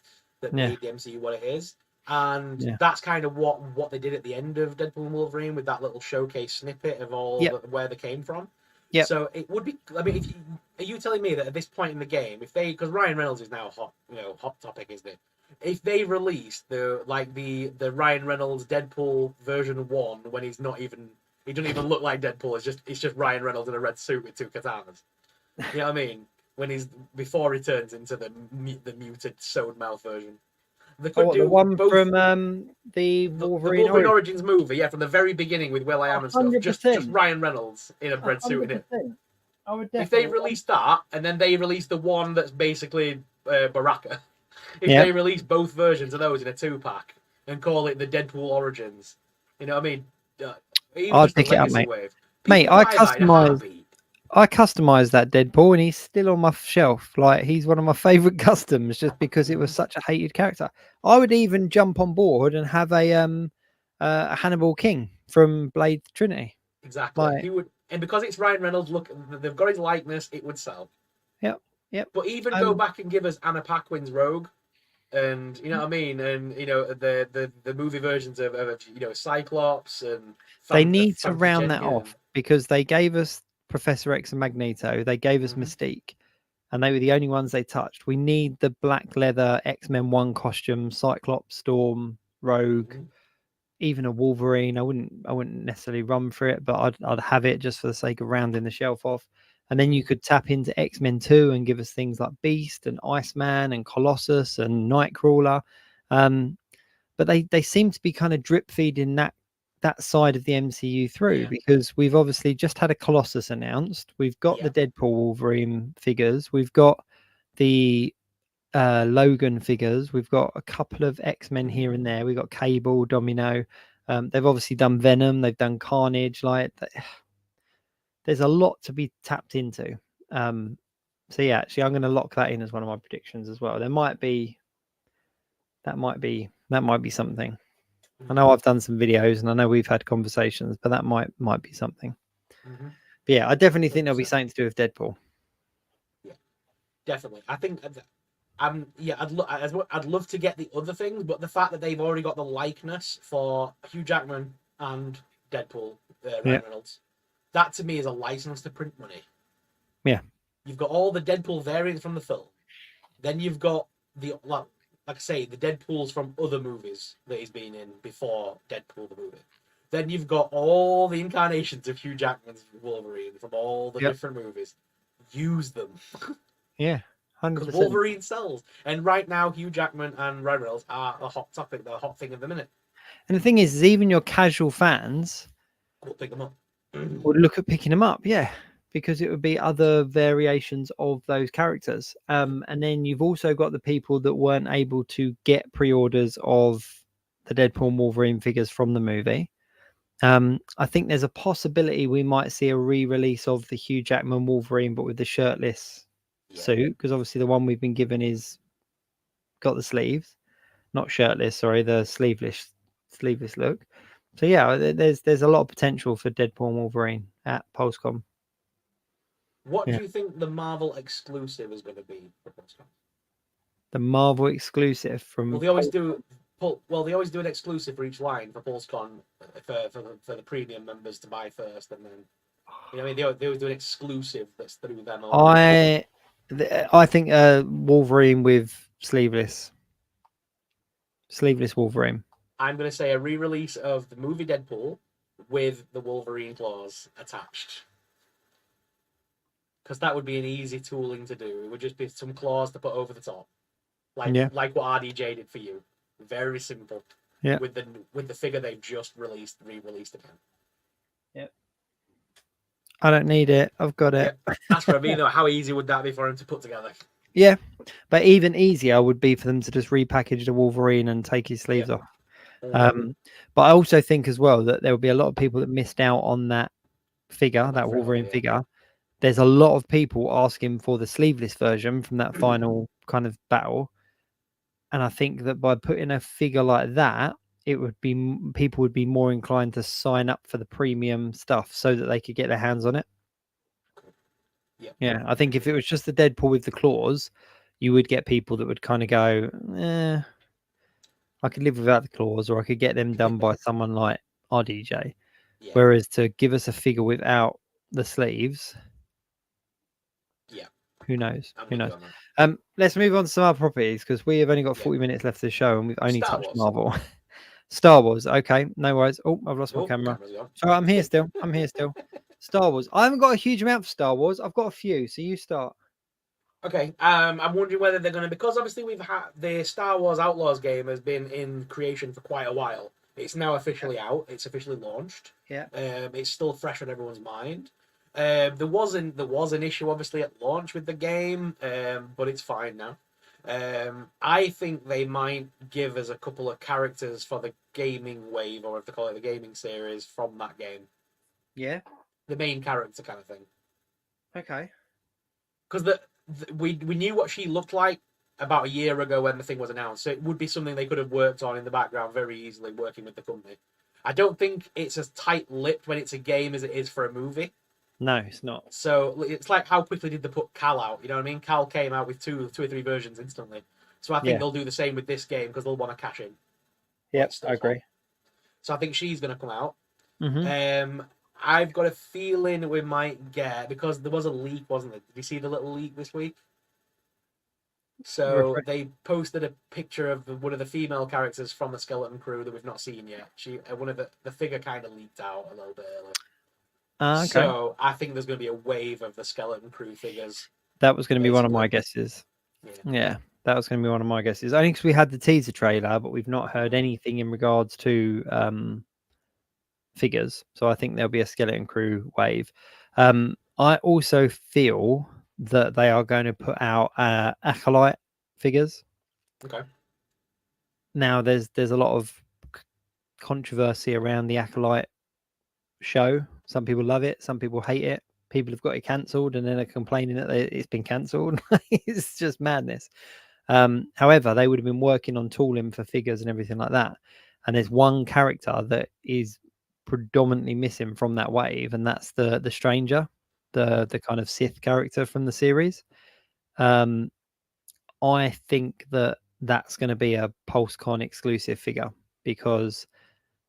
that made the MCU what it is. And that's kind of what they did at the end of Deadpool and Wolverine with that little showcase snippet of all where they came from. Yeah. So it would be. I mean, are you telling me that at this point in the game, if they, because Ryan Reynolds is now a hot topic, isn't it? If they release the Ryan Reynolds Deadpool version 1 when he doesn't even look like Deadpool. It's just Ryan Reynolds in a red suit with 2 katanas. You know what I mean? Before he turns into the muted sewed mouth version. They could do the one both, from the Wolverine Origins movie, from the very beginning with Will.i.am and stuff. Just Ryan Reynolds in a red suit in it. I would if they release that and then they release the one that's basically Baraka, if they release both versions of those in a 2-pack and call it the Deadpool Origins, you know what I mean? I'll pick it up, mate. Mate, I customized that Deadpool and he's still on my shelf. Like, he's one of my favorite customs just because it was such a hated character. I would even jump on board and have a Hannibal King from Blade Trinity. Exactly. Like, he would, and because it's Ryan Reynolds, look, they've got his likeness, it would sell. Yep. But even go back and give us Anna Paquin's Rogue, and you know what I mean, and you know the movie versions of Cyclops and. They need to round that off because they gave us Professor X and Magneto. They gave us Mystique, and they were the only ones they touched. We need the black leather X-Men 1 costume, Cyclops, Storm, Rogue, even a Wolverine. I wouldn't necessarily run for it, but I'd have it just for the sake of rounding the shelf off. And then you could tap into X-Men 2 and give us things like Beast and Iceman and Colossus and Nightcrawler. But they seem to be kind of drip feeding that side of the MCU through because we've obviously just had a Colossus announced. We've got the Deadpool Wolverine figures. We've got the Logan figures. We've got a couple of X-Men here and there. We've got Cable, Domino. They've obviously done Venom. They've done Carnage. Like, there's a lot to be tapped into. So yeah, actually, I'm going to lock that in as one of my predictions as well. That might be something. I know I've done some videos and I know we've had conversations, but that might be something. But yeah, I definitely think there'll be something to do with Deadpool. Yeah, definitely. I think I'd love to get the other things, but the fact that they've already got the likeness for Hugh Jackman and Deadpool, Ryan Reynolds, that to me is a license to print money. Yeah. You've got all the Deadpool variants from the film. Then you've got like I say, the Deadpools from other movies that he's been in before Deadpool the movie. Then you've got all the incarnations of Hugh Jackman's Wolverine from all the different movies. Use them. Yeah, 100%. Because Wolverine sells. And right now, Hugh Jackman and Ryan Reynolds are a hot topic, the hot thing of the minute. And the thing is even your casual fans will pick them up. Would look at picking them up, because it would be other variations of those characters. And then you've also got the people that weren't able to get pre-orders of the Deadpool and Wolverine figures from the movie. I think there's a possibility we might see a re-release of the Hugh Jackman Wolverine, but with the shirtless suit, because obviously the one we've been given is got the sleeves, not shirtless, sorry, the sleeveless look. So yeah, there's a lot of potential for Deadpool and Wolverine at PULSECON. What do you think the Marvel exclusive is going to be for PULSECON? The Marvel exclusive from they always do an exclusive for each line for PULSECON for the premium members to buy first, and then you know, I mean, they always do an exclusive that's through them. I think Wolverine with sleeveless Wolverine. I'm going to say a re-release of the movie Deadpool with the Wolverine claws attached. because that would be an easy tooling to do. It would just be some claws to put over the top, like Yeah. like what RDJ did for you. Very simple. Yeah. With the figure they've just re-released again. Yep. I don't need it. I've got it. Yeah. That's what I mean. Though, how easy would that be for him to put together? Yeah, but even easier would be for them to just repackage the Wolverine and take his sleeves off. But I also think as well that there will be a lot of people that missed out on that figure, that Wolverine figure. There's a lot of people asking for the sleeveless version from that final kind of battle, and I think that by putting a figure like that, it would be people would be more inclined to sign up for the premium stuff so that they could get their hands on it. Yeah, I think if it was just the Deadpool with the claws, you would get people that would kind of go, I could live without the claws, or I could get them done by someone like RDJ. Yeah. Whereas to give us a figure without the sleeves, who knows? Who knows? Let's move on to some other properties because we have only got 40 minutes left of the show and we've only touched Marvel. Star Wars, okay, no worries. Oh, I've lost my camera. Sorry, I'm here still. I'm here still. Star Wars. I haven't got a huge amount for Star Wars. I've got a few, so you start. Okay, I'm wondering whether they're going to, because obviously we've had the Star Wars Outlaws game has been in creation for quite a while. It's now officially out. It's officially launched. Yeah. It's still fresh on everyone's mind. There was an issue obviously at launch with the game, but it's fine now. I think they might give us a couple of characters for the gaming wave, or if they call it the gaming series, from that game. Yeah. The main character kind of thing. Okay. Because we knew what she looked like about a year ago when the thing was announced, so it would be something they could have worked on in the background very easily, working with the company. I don't think it's as tight-lipped when it's a game as it is for a movie. No, it's not. So it's like, how quickly did they put Cal out? You know what I mean? Cal came out with two or three versions instantly. So I think they'll do the same with this game because they'll want to cash in. Yep, I agree. So I think she's going to come out. Mm-hmm. I've got a feeling we might get, because there was a leak, wasn't there? Did you see the little leak this week? So they posted a picture of one of the female characters from the Skeleton Crew that we've not seen yet. One of the figure kind of leaked out a little bit early. Okay. So I think there's going to be a wave of the Skeleton Crew figures. That was going to be one of my guesses. Yeah, that was going to be one of my guesses. Only because we had the teaser trailer, but we've not heard anything in regards to figures. So I think there'll be a Skeleton Crew wave. I also feel that they are going to put out Acolyte figures. Okay. Now there's a lot of controversy around the Acolyte show. Some people love it, some people hate it. People have got it cancelled and then are complaining that it's been cancelled. It's just madness. However, they would have been working on tooling for figures and everything like that. And there's one character that is predominantly missing from that wave, and that's the Stranger, the kind of Sith character from the series. I think that's going to be a PulseCon exclusive figure because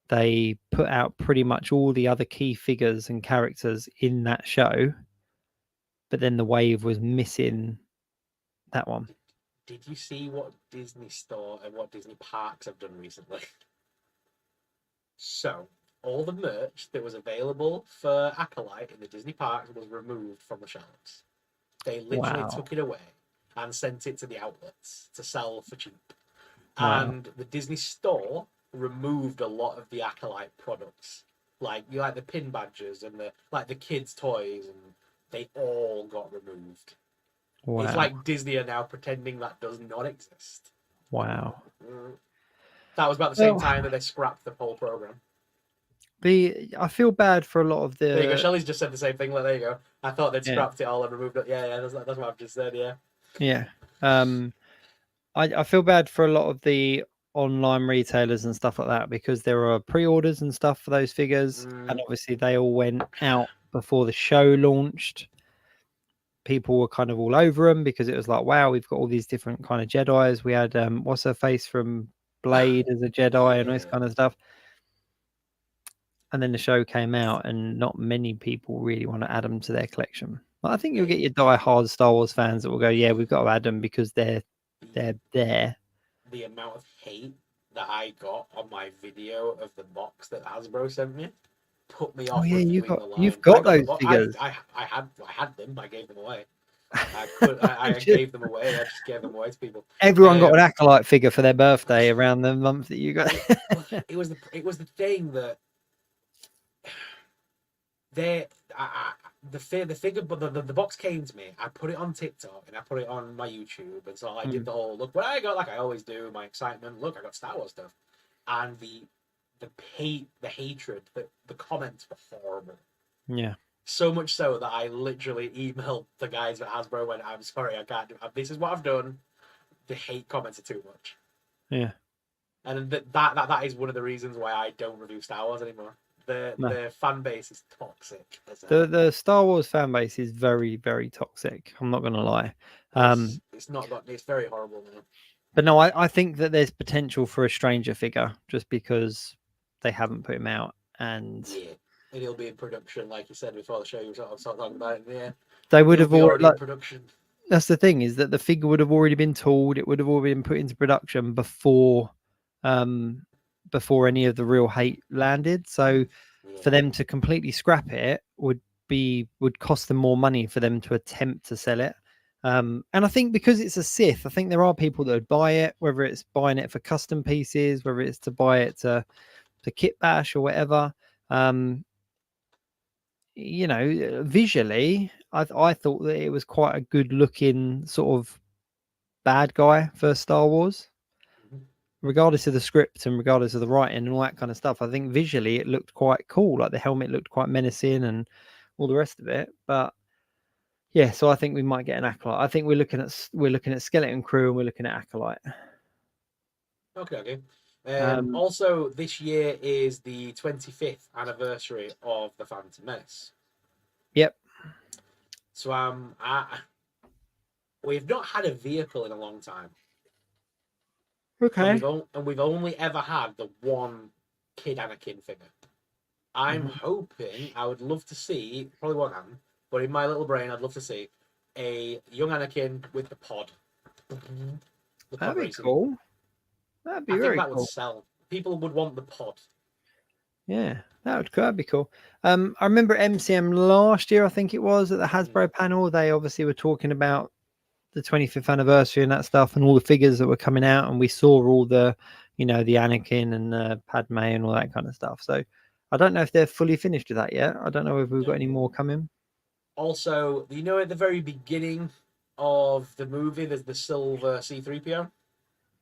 they put out pretty much all the other key figures and characters in that show, but then the wave was missing that one. Did you see what Disney Store and what Disney Parks have done recently? So, all the merch that was available for Acolyte in the Disney Parks was removed from the shelves. They literally took it away and sent it to the outlets to sell for cheap. Wow. And the Disney Store removed a lot of the Acolyte products, like the pin badges and the kids' toys, and they all got removed. Wow. It's like Disney are now pretending that does not exist. Wow. That was about the same time that they scrapped the whole program. I feel bad for a lot of the. There you go. Shelley's just said the same thing. Like, there you go. I thought they'd scrapped it all and removed it. Yeah, that's what I've just said. Yeah. Yeah. I feel bad for a lot of the online retailers and stuff like that because there are pre-orders and stuff for those figures, and obviously they all went out before the show launched. People were kind of all over them because it was like, wow, we've got all these different kind of Jedis. We had what's her face from Blade as a Jedi and all this kind of stuff. And then the show came out, and not many people really want to add them to their collection. But I think you'll get your die-hard Star Wars fans that will go, yeah, we've got to add them because they're there. The amount of hate that I got on my video of the box that Hasbro sent me, put me Oh off yeah, reviewing the line. you've I got got those the figures. I had them. I gave them away. I Just- gave them away. I just gave them away to people. Everyone got an Um, acolyte figure for their birthday around the month that you got. it was the thing that they the figure, but the box came to me. I put it on TikTok and I put it on my YouTube, and so I did the whole look what I got, like I always do. My excitement, look, I got Star Wars stuff, and the hatred, the comments were horrible. Yeah. So much so that I literally emailed the guys at Hasbro when I'm sorry, I can't do it. This is what I've done. The hate comments are too much. Yeah. And that is one of the reasons why I don't review Star Wars anymore. The fan base is toxic. The Star Wars fan base is very, very toxic. I'm not gonna lie. It's very horrible, man. But no, I think that there's potential for a Stranger figure just because they haven't put him out, and and he'll be in production, like you said before the show. You were sort of talking about it. Yeah, they would have already in production. That's the thing, is that the figure would have already been tooled. It would have already been put into production before any of the real hate landed. So for them to completely scrap it would cost them more money for them to attempt to sell it. And I think because it's a Sith, I think there are people that would buy it, whether it's buying it for custom pieces, whether it's to buy it to kit bash or whatever. You know, visually, I thought that it was quite a good looking sort of bad guy for Star Wars, regardless of the script and regardless of the writing and all that kind of stuff. I think visually it looked quite cool. Like the helmet looked quite menacing and all the rest of it. But yeah, so I think we might get an acolyte. I think we're looking at Skeleton Crew and we're looking at acolyte. Okay. Also, this year is the 25th anniversary of the Phantom Menace. Yep. So we've not had a vehicle in a long time. Okay. And we've only ever had the one Kid Anakin figure. I'm hoping, I would love to see, probably won't happen, but in my little brain, I'd love to see a young Anakin with the pod. That'd be cool. That'd be very cool. Would sell. People would want the pod. Yeah, that'd be cool. I remember MCM last year, I think it was, at the Hasbro panel. They obviously were talking about the 25th anniversary and that stuff, and all the figures that were coming out, and we saw all the, you know, the Anakin and Padme and all that kind of stuff. So I don't know if they're fully finished with that yet. I don't know if we've got any more coming. Also, you know, at the very beginning of the movie, there's the silver C-3PO.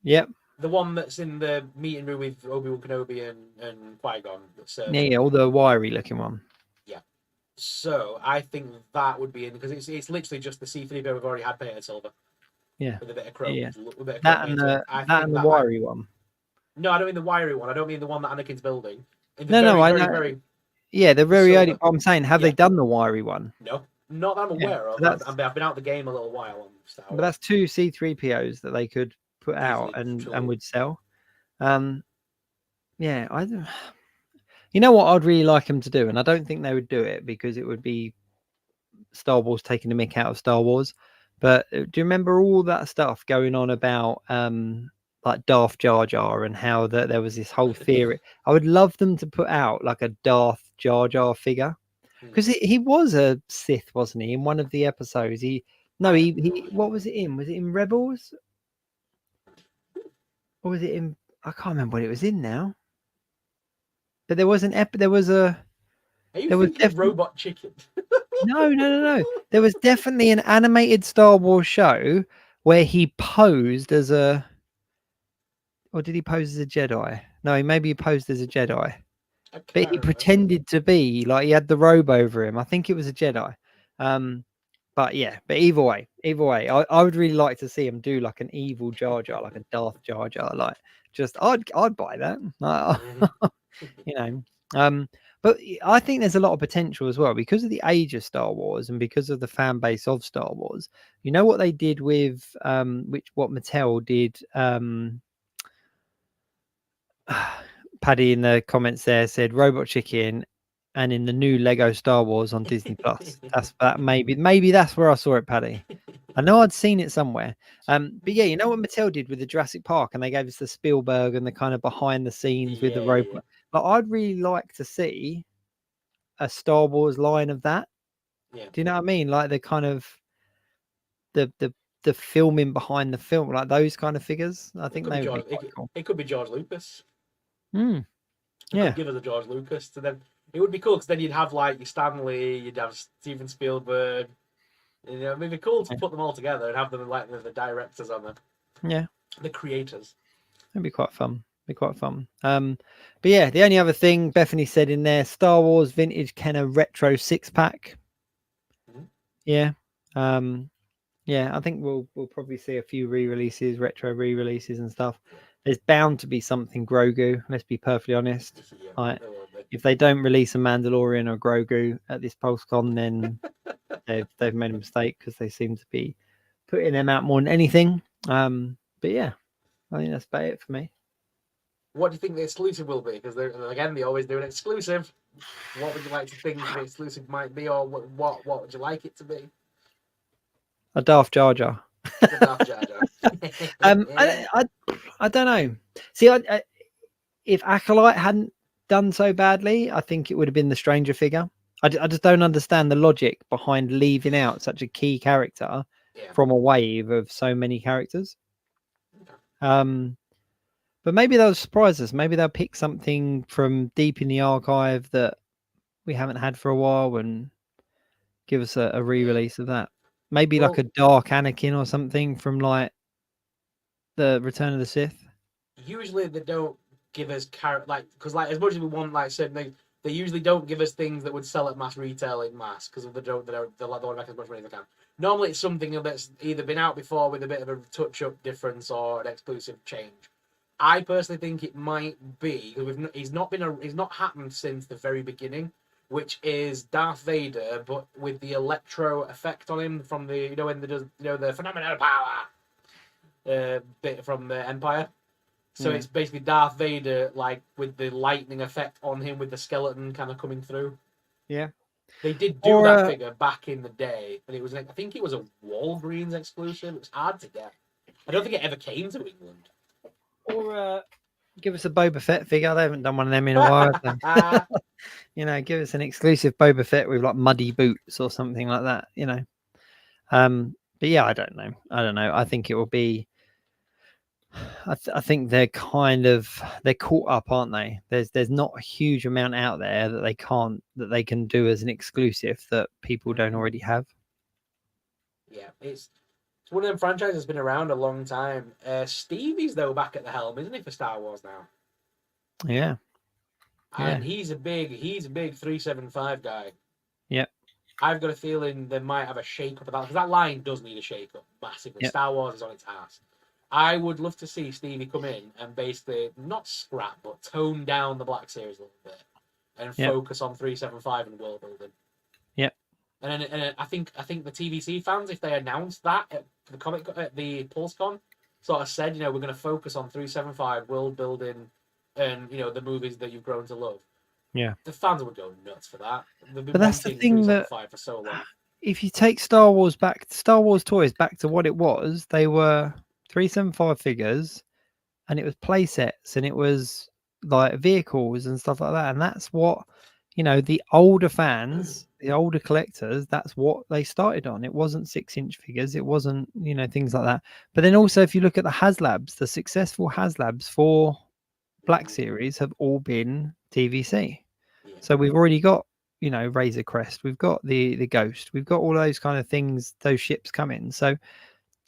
Yep. The one that's in the meeting room with Obi-Wan Kenobi and Qui-Gon. Yeah, all the wiry looking one. Yeah. So I think that would be in, because it's literally just the C-3PO we've already had painted silver. Yeah. With a bit of chrome. Yeah. That and the wiry one. No, I don't mean the wiry one. I don't mean the one that Anakin's building. I know. Yeah, the very early. I'm saying, have they done the wiry one? No, not that I'm aware of. I've been out the game a little while. But that's two C-3POs that they could put out and would sell. Yeah, you know what I'd really like them to do, and I don't think they would do it because it would be Star Wars taking the mick out of Star Wars. But do you remember all that stuff going on about like Darth Jar Jar and how there was this whole theory? I would love them to put out like a Darth Jar Jar figure, because he was a Sith, wasn't he? In one of the episodes, he what was it in? Was it in Rebels? Or was it in? I can't remember what it was in now. But there was Robot Chicken? No. There was definitely an animated Star Wars show where he posed as or did he pose as a Jedi? No, maybe he posed as a Jedi. But he pretended to be like he had the robe over him. I think it was a Jedi. But either way, I would really like to see him do like an evil Jar Jar, like a Darth Jar Jar. Like, just I'd buy that. You know. But I think there's a lot of potential as well because of the age of Star Wars and because of the fan base of Star Wars. You know what they did with what Mattel did. Paddy in the comments there said Robot Chicken, and in the new Lego Star Wars on Disney Plus. Maybe that's where I saw it, Paddy. I know I'd seen it somewhere. But yeah, you know what Mattel did with the Jurassic Park, and they gave us the Spielberg and the kind of behind the scenes with the robot. But I'd really like to see a Star Wars line of that. Yeah. Do you know what I mean? Like the kind of the filming behind the film, like those kind of figures. I think they would be quite cool. It could be George Lucas. Mm, It yeah. could give us a George Lucas, to then it would be cool because then you'd have like your Stanley, you'd have Steven Spielberg. You know, it'd be cool to put them all together and have them like the directors on them. Yeah. The creators. It'd be quite fun. But yeah, the only other thing Bethany said in there, Star Wars Vintage Kenner Retro 6-pack. Mhm. Yeah. Yeah, I think we'll probably see a few re-releases, retro re-releases and stuff. There's bound to be something Grogu, let's be perfectly honest. Yeah, Like, there will be. if they don't release a Mandalorian or Grogu at this PulseCon, then they've made a mistake, because they seem to be putting them out more than anything. But yeah, I think that's about it for me. What do you think the exclusive will be? Because they always do an exclusive. What would you like to think the exclusive might be, or what would you like it to be? A Darth Jar Jar. The Darth Jar Jar. I don't know. See, if Acolyte hadn't done so badly, I think it would have been the Stranger figure. I just don't understand the logic behind leaving out such a key character from a wave of so many characters. But maybe they'll surprise us. Maybe they'll pick something from deep in the archive that we haven't had for a while and give us a re-release of that. Maybe like a Dark Anakin or something from like the Return of the Sith. Usually they don't give us because as much as we want like certain things, they usually don't give us things that would sell at mass retail in mass, because they want to make as much money as they can. Normally it's something that's either been out before with a bit of a touch-up difference or an exclusive change. I personally think it might be, because he's not happened since the very beginning, which is Darth Vader, but with the electro effect on him from the when they does the phenomenal power bit from the Empire. So it's basically Darth Vader like with the lightning effect on him with the skeleton kind of coming through. Yeah. They did do that figure back in the day, and it was I think it was a Walgreens exclusive. It was hard to get. I don't think it ever came to England. Or give us a Boba Fett figure. They haven't done one of them in a while. Give us an exclusive Boba Fett with like muddy boots or something like that. But yeah, I don't know. I think it will be. I think they're caught up, aren't they? There's not a huge amount out there that they can do as an exclusive that people don't already have. Yeah, it's one of them franchises that's been around a long time. Stevie's though back at the helm, isn't he, for Star Wars now? Yeah. And he's a big 375 guy. Yeah. I've got a feeling they might have a shake up of that, because that line does need a shake up massively. Yep. Star Wars is on its ass. I would love to see Stevie come in and basically not scrap but tone down the Black Series a little bit and focus on 375 and world building. Yep. And I think the TVC fans, if they announced that at the PulseCon, sort of said, we're going to focus on 375 world building and the movies that you've grown to love. Yeah. The fans would go nuts for that. But that's the thing, that for so long. If you take Star Wars toys back to what it was, they were 375 figures, and it was play sets, and it was like vehicles and stuff like that. And that's what the older fans, the older collectors, that's what they started on. It wasn't 6-inch figures, it wasn't things like that. But then also, if you look at the HasLabs, the successful HasLabs for Black Series have all been TVC. So we've already got Razor Crest, we've got the Ghost, we've got all those kind of things, those ships coming. So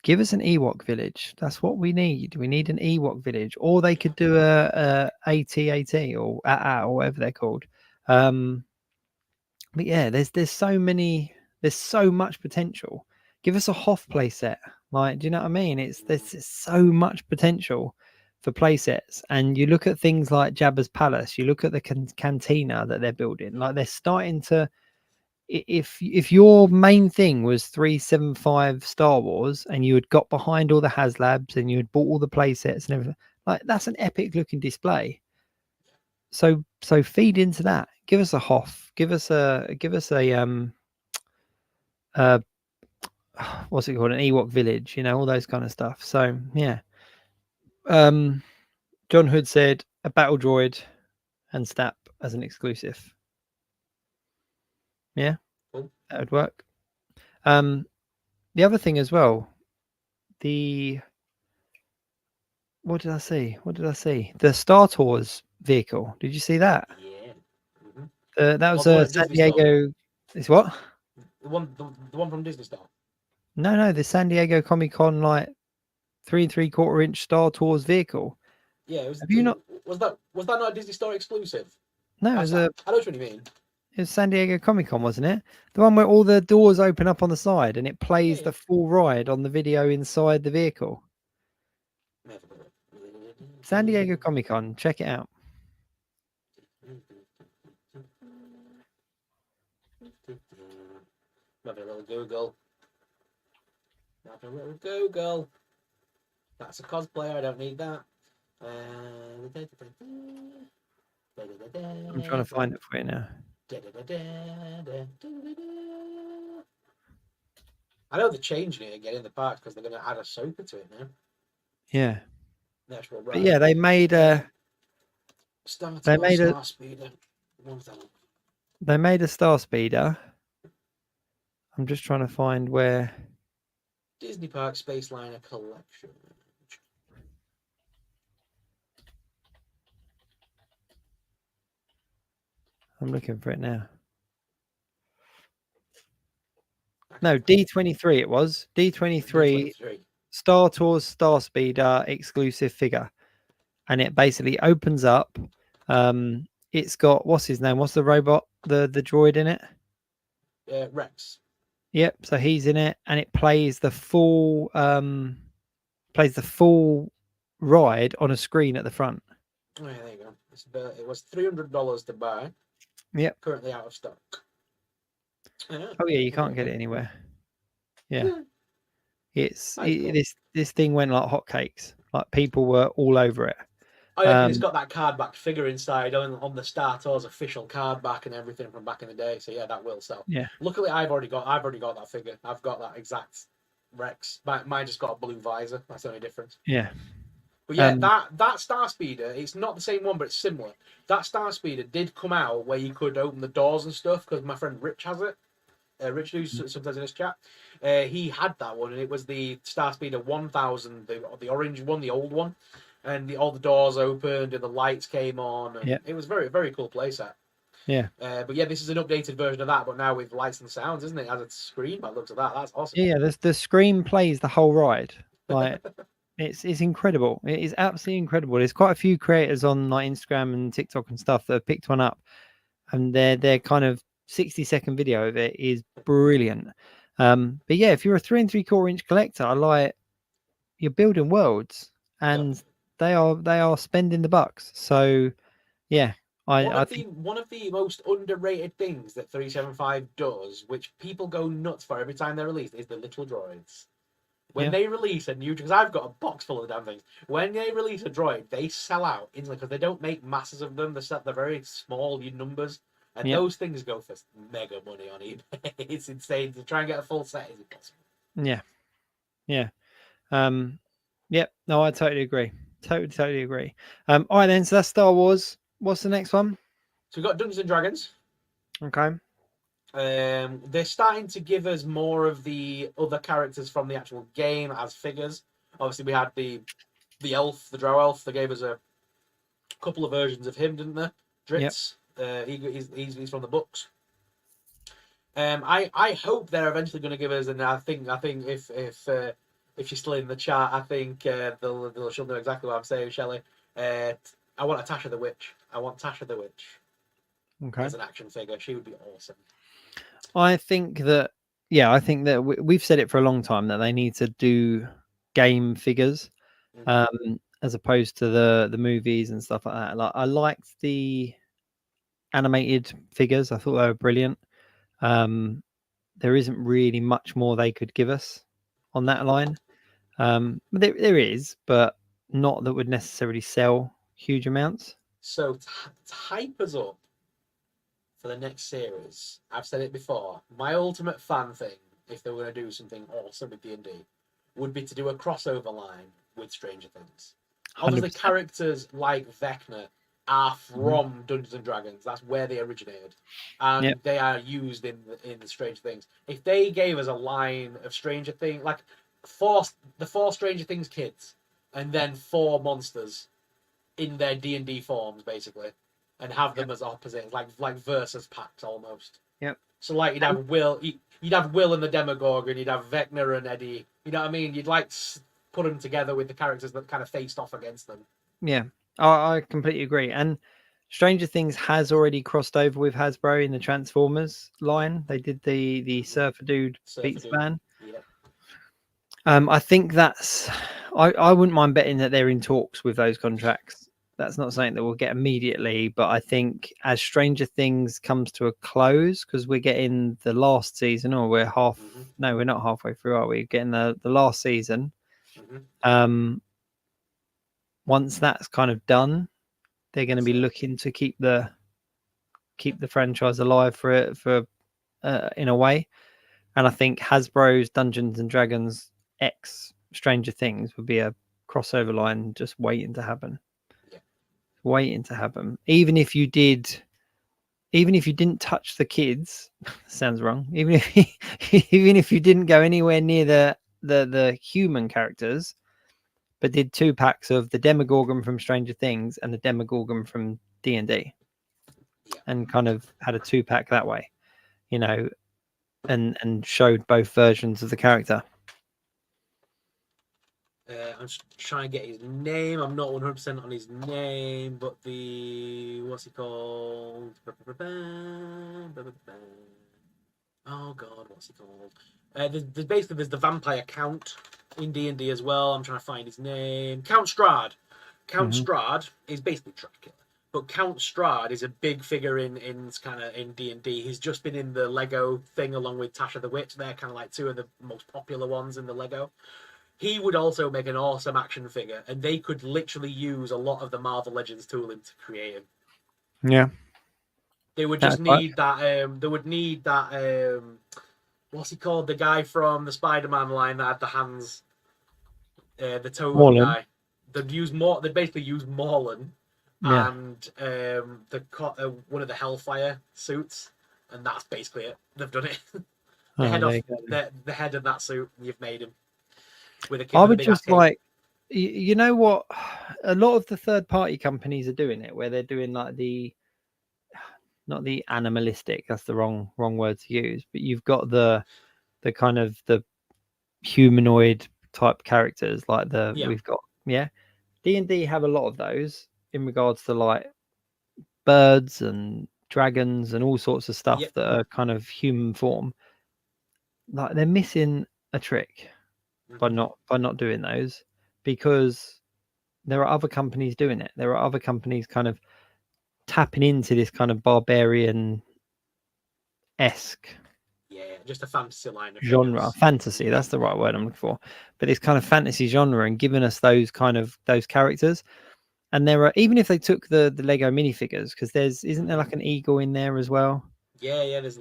give us an Ewok village. That's what we need. We need an Ewok village. Or they could do a AT-AT or AA or whatever they're called. But yeah, there's so much potential. Give us a Hoth play set. Like, do you know what I mean? There's so much potential for play sets. And you look at things like Jabba's Palace, you look at the cantina that they're building, like they're starting to, if your main thing was 375 Star Wars and you had got behind all the HasLabs and you had bought all the play sets and everything, like that's an epic looking display. So feed into that. Give us a Hoth, give us a what's it called, an Ewok village, all those kind of stuff. So yeah. John Hood said a battle droid and Stap as an exclusive. Yeah, Cool. that would work. The other thing as well, what did I see? What did I see? The Star Tours vehicle. Did you see that? Yeah. Mm-hmm. That was The one a at San Disney Store. Diego. Is what? The one from Disney Store. No, the San Diego Comic Con like 3 3/4 inch Star Tours vehicle. Yeah, it was. Have you not? Was that not a Disney Store exclusive? No, I know what you mean. it was San Diego Comic Con, wasn't it? The one where all the doors open up on the side and it plays Yeah. the full ride on the video inside the vehicle. San Diego Comic Con, check it out. Have a little Google. Have a little Google. That's a cosplayer. I don't need that. I'm trying to find it for you now. I know they're changing it again in the parks because they're going to add a sofa to it now. Yeah, The actual but ride. yeah, they made a Star Speeder. they made a Star Speeder. I'm just trying to find where. Disney Park Space Liner Collection. I'm looking for it now. No, D23 it was. D23 Star Tours Star Speeder exclusive figure. And it basically opens up. It's got, what's his name? What's the robot? The droid in it? Rex. Yep, so he's in it and it plays the full ride on a screen at the front. Oh, yeah, there you go. It was $300 to buy. Yep. Currently out of stock. Oh yeah, you can't get it anywhere. Yeah. This thing went like hotcakes. Like people were all over it. Oh yeah, it's got that card back figure inside on the Star Tours official card back and everything from back in the day. So yeah, that will sell. Yeah. Luckily, I've already got that figure. I've got that exact Rex. Mine just got a blue visor. That's the only difference. Yeah. But yeah, that Star Speeder, it's not the same one, but it's similar. That Star Speeder did come out where you could open the doors and stuff because my friend Rich has it. Rich, who's sometimes in this chat, he had that one, and it was the Star Speeder 1000, the orange one, the old one, and all the doors opened and the lights came on. And It was very, very cool playset. Yeah. But yeah, this is an updated version of that, but now with lights and sounds, isn't it? It has a screen by the looks of that. That's awesome. Yeah, the screen plays the whole ride. Like it's incredible. It is absolutely incredible. There's quite a few creators on like Instagram and TikTok and stuff that have picked one up, and their kind of 60-second video of it is brilliant. But yeah, if you're a 3 3/4 inch collector, like you're building worlds, and they are spending the bucks. So yeah, I think one of the most underrated things that 375 does, which people go nuts for every time they're released, is the little droids. When they release a new, because I've got a box full of the damn things. When they release a droid, they sell out instantly because they don't make masses of them. They're very small numbers, and those things go for mega money on eBay. It's insane to try and get a full set. Is impossible. Yeah. Yep. No, I totally agree. Totally agree. All right then. So that's Star Wars. What's the next one? So we've got Dungeons and Dragons. Okay. They're starting to give us more of the other characters from the actual game as figures. Obviously, we had the elf, the drow elf. They gave us a couple of versions of him, didn't they? Dritz. Yep. He's from the books. I hope they're eventually going to give us, and I think if she's still in the chat, I think she'll know exactly what I'm saying, Shelley. I want Tasha the Witch. Okay. As an action figure, she would be awesome. I think that we've said it for a long time that they need to do game figures, as opposed to the movies and stuff like that. Like I liked the animated figures. I thought they were brilliant. There isn't really much more they could give us on that line. There is, but not that would necessarily sell huge amounts. So to hype us up for the next series, I've said it before, my ultimate fan thing, if they were going to do something awesome with D&D, would be to do a crossover line with Stranger Things. Obviously, 100%. characters like Vecna are from Dungeons and Dragons. That's where they originated, and Yep. they are used in the Stranger Things. If they gave us a line of Stranger Things, like the four Stranger Things kids, and then 4 monsters in their D&D forms, basically, and have them as opposites, like versus packs almost. Yep. So like you'd have Will and the Demogorgon, you'd have Vecna and Eddie. You know what I mean? You'd like put them together with the characters that kind of faced off against them. Yeah, I completely agree. And Stranger Things has already crossed over with Hasbro in the Transformers line. They did the Surfer Dude Beats Man. Yeah. I think that's. I wouldn't mind betting that they're in talks with those contracts. That's not something that we'll get immediately, but I think as Stranger Things comes to a close, because we're getting the last season, or we're no, we're not halfway through, are we? Getting the last season. Once that's kind of done, they're going to be looking to keep the franchise alive for in a way. And I think Hasbro's Dungeons and Dragons X Stranger Things would be a crossover line just waiting to happen. Yeah. Waiting to happen. Even if you didn't touch the kids, sounds wrong. Even if you didn't go anywhere near the human characters, but did 2 packs of the Demogorgon from Stranger Things and the Demogorgon from D&D, and kind of had a 2-pack that way, you know, and showed both versions of the character. I'm just trying to get his name. I'm not 100% on his name, but what's he called? Oh God, what's he called? There's the vampire count in D&D as well. I'm trying to find his name. Count Strahd. Count Strahd is basically Dracula, but Count Strahd is a big figure in D&D. He's just been in the Lego thing along with Tasha the Witch. They're kind of like 2 of the most popular ones in the Lego. He would also make an awesome action figure, and they could literally use a lot of the Marvel Legends tooling to create him. Yeah. They would just need that. They would need that. What's he called? The guy from the Spider-Man line that had the hands. The totem guy. They'd basically use Morlun and one of the Hellfire suits, and that's basically it. They've done it. The head of that suit, and you've made him. I would just like, you know what? A lot of the third-party companies are doing it, where they're doing like not the animalistic. That's the wrong word to use. But you've got the kind of the humanoid type characters, like we've got D&D have a lot of those in regards to like birds and dragons and all sorts of stuff that are kind of human form. Like they're missing a trick by not doing those, because there are other companies doing it. There are other companies kind of tapping into this kind of barbarian-esque just a fantasy line of genre. figures. Fantasy, that's the right word I'm looking for. But this kind of fantasy genre, and giving us those characters. And there are, even if they took the Lego minifigures, because isn't there like an eagle in there as well? There's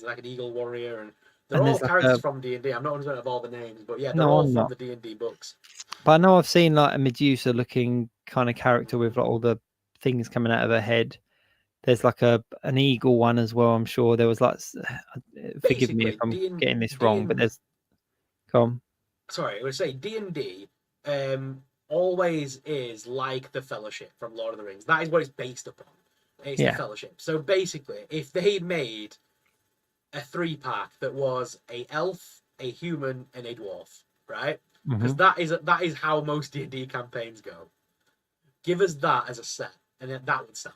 like an eagle warrior, and they're all characters from D&D. I'm not understanding of all the names, but they're all from the D&D books. But I know I've seen like a Medusa looking kind of character with like all the things coming out of her head. There's like an eagle one as well. I'm sure there was like. Forgive me if I'm getting this wrong, but there's. Go on. Sorry, I would say D&D always is like the Fellowship from Lord of the Rings. That is what it's based upon. It's the Fellowship. So basically, if they made a 3-pack that was a elf, a human, and a dwarf, right? Because that is how most D&D campaigns go. Give us that as a set, and that would sell.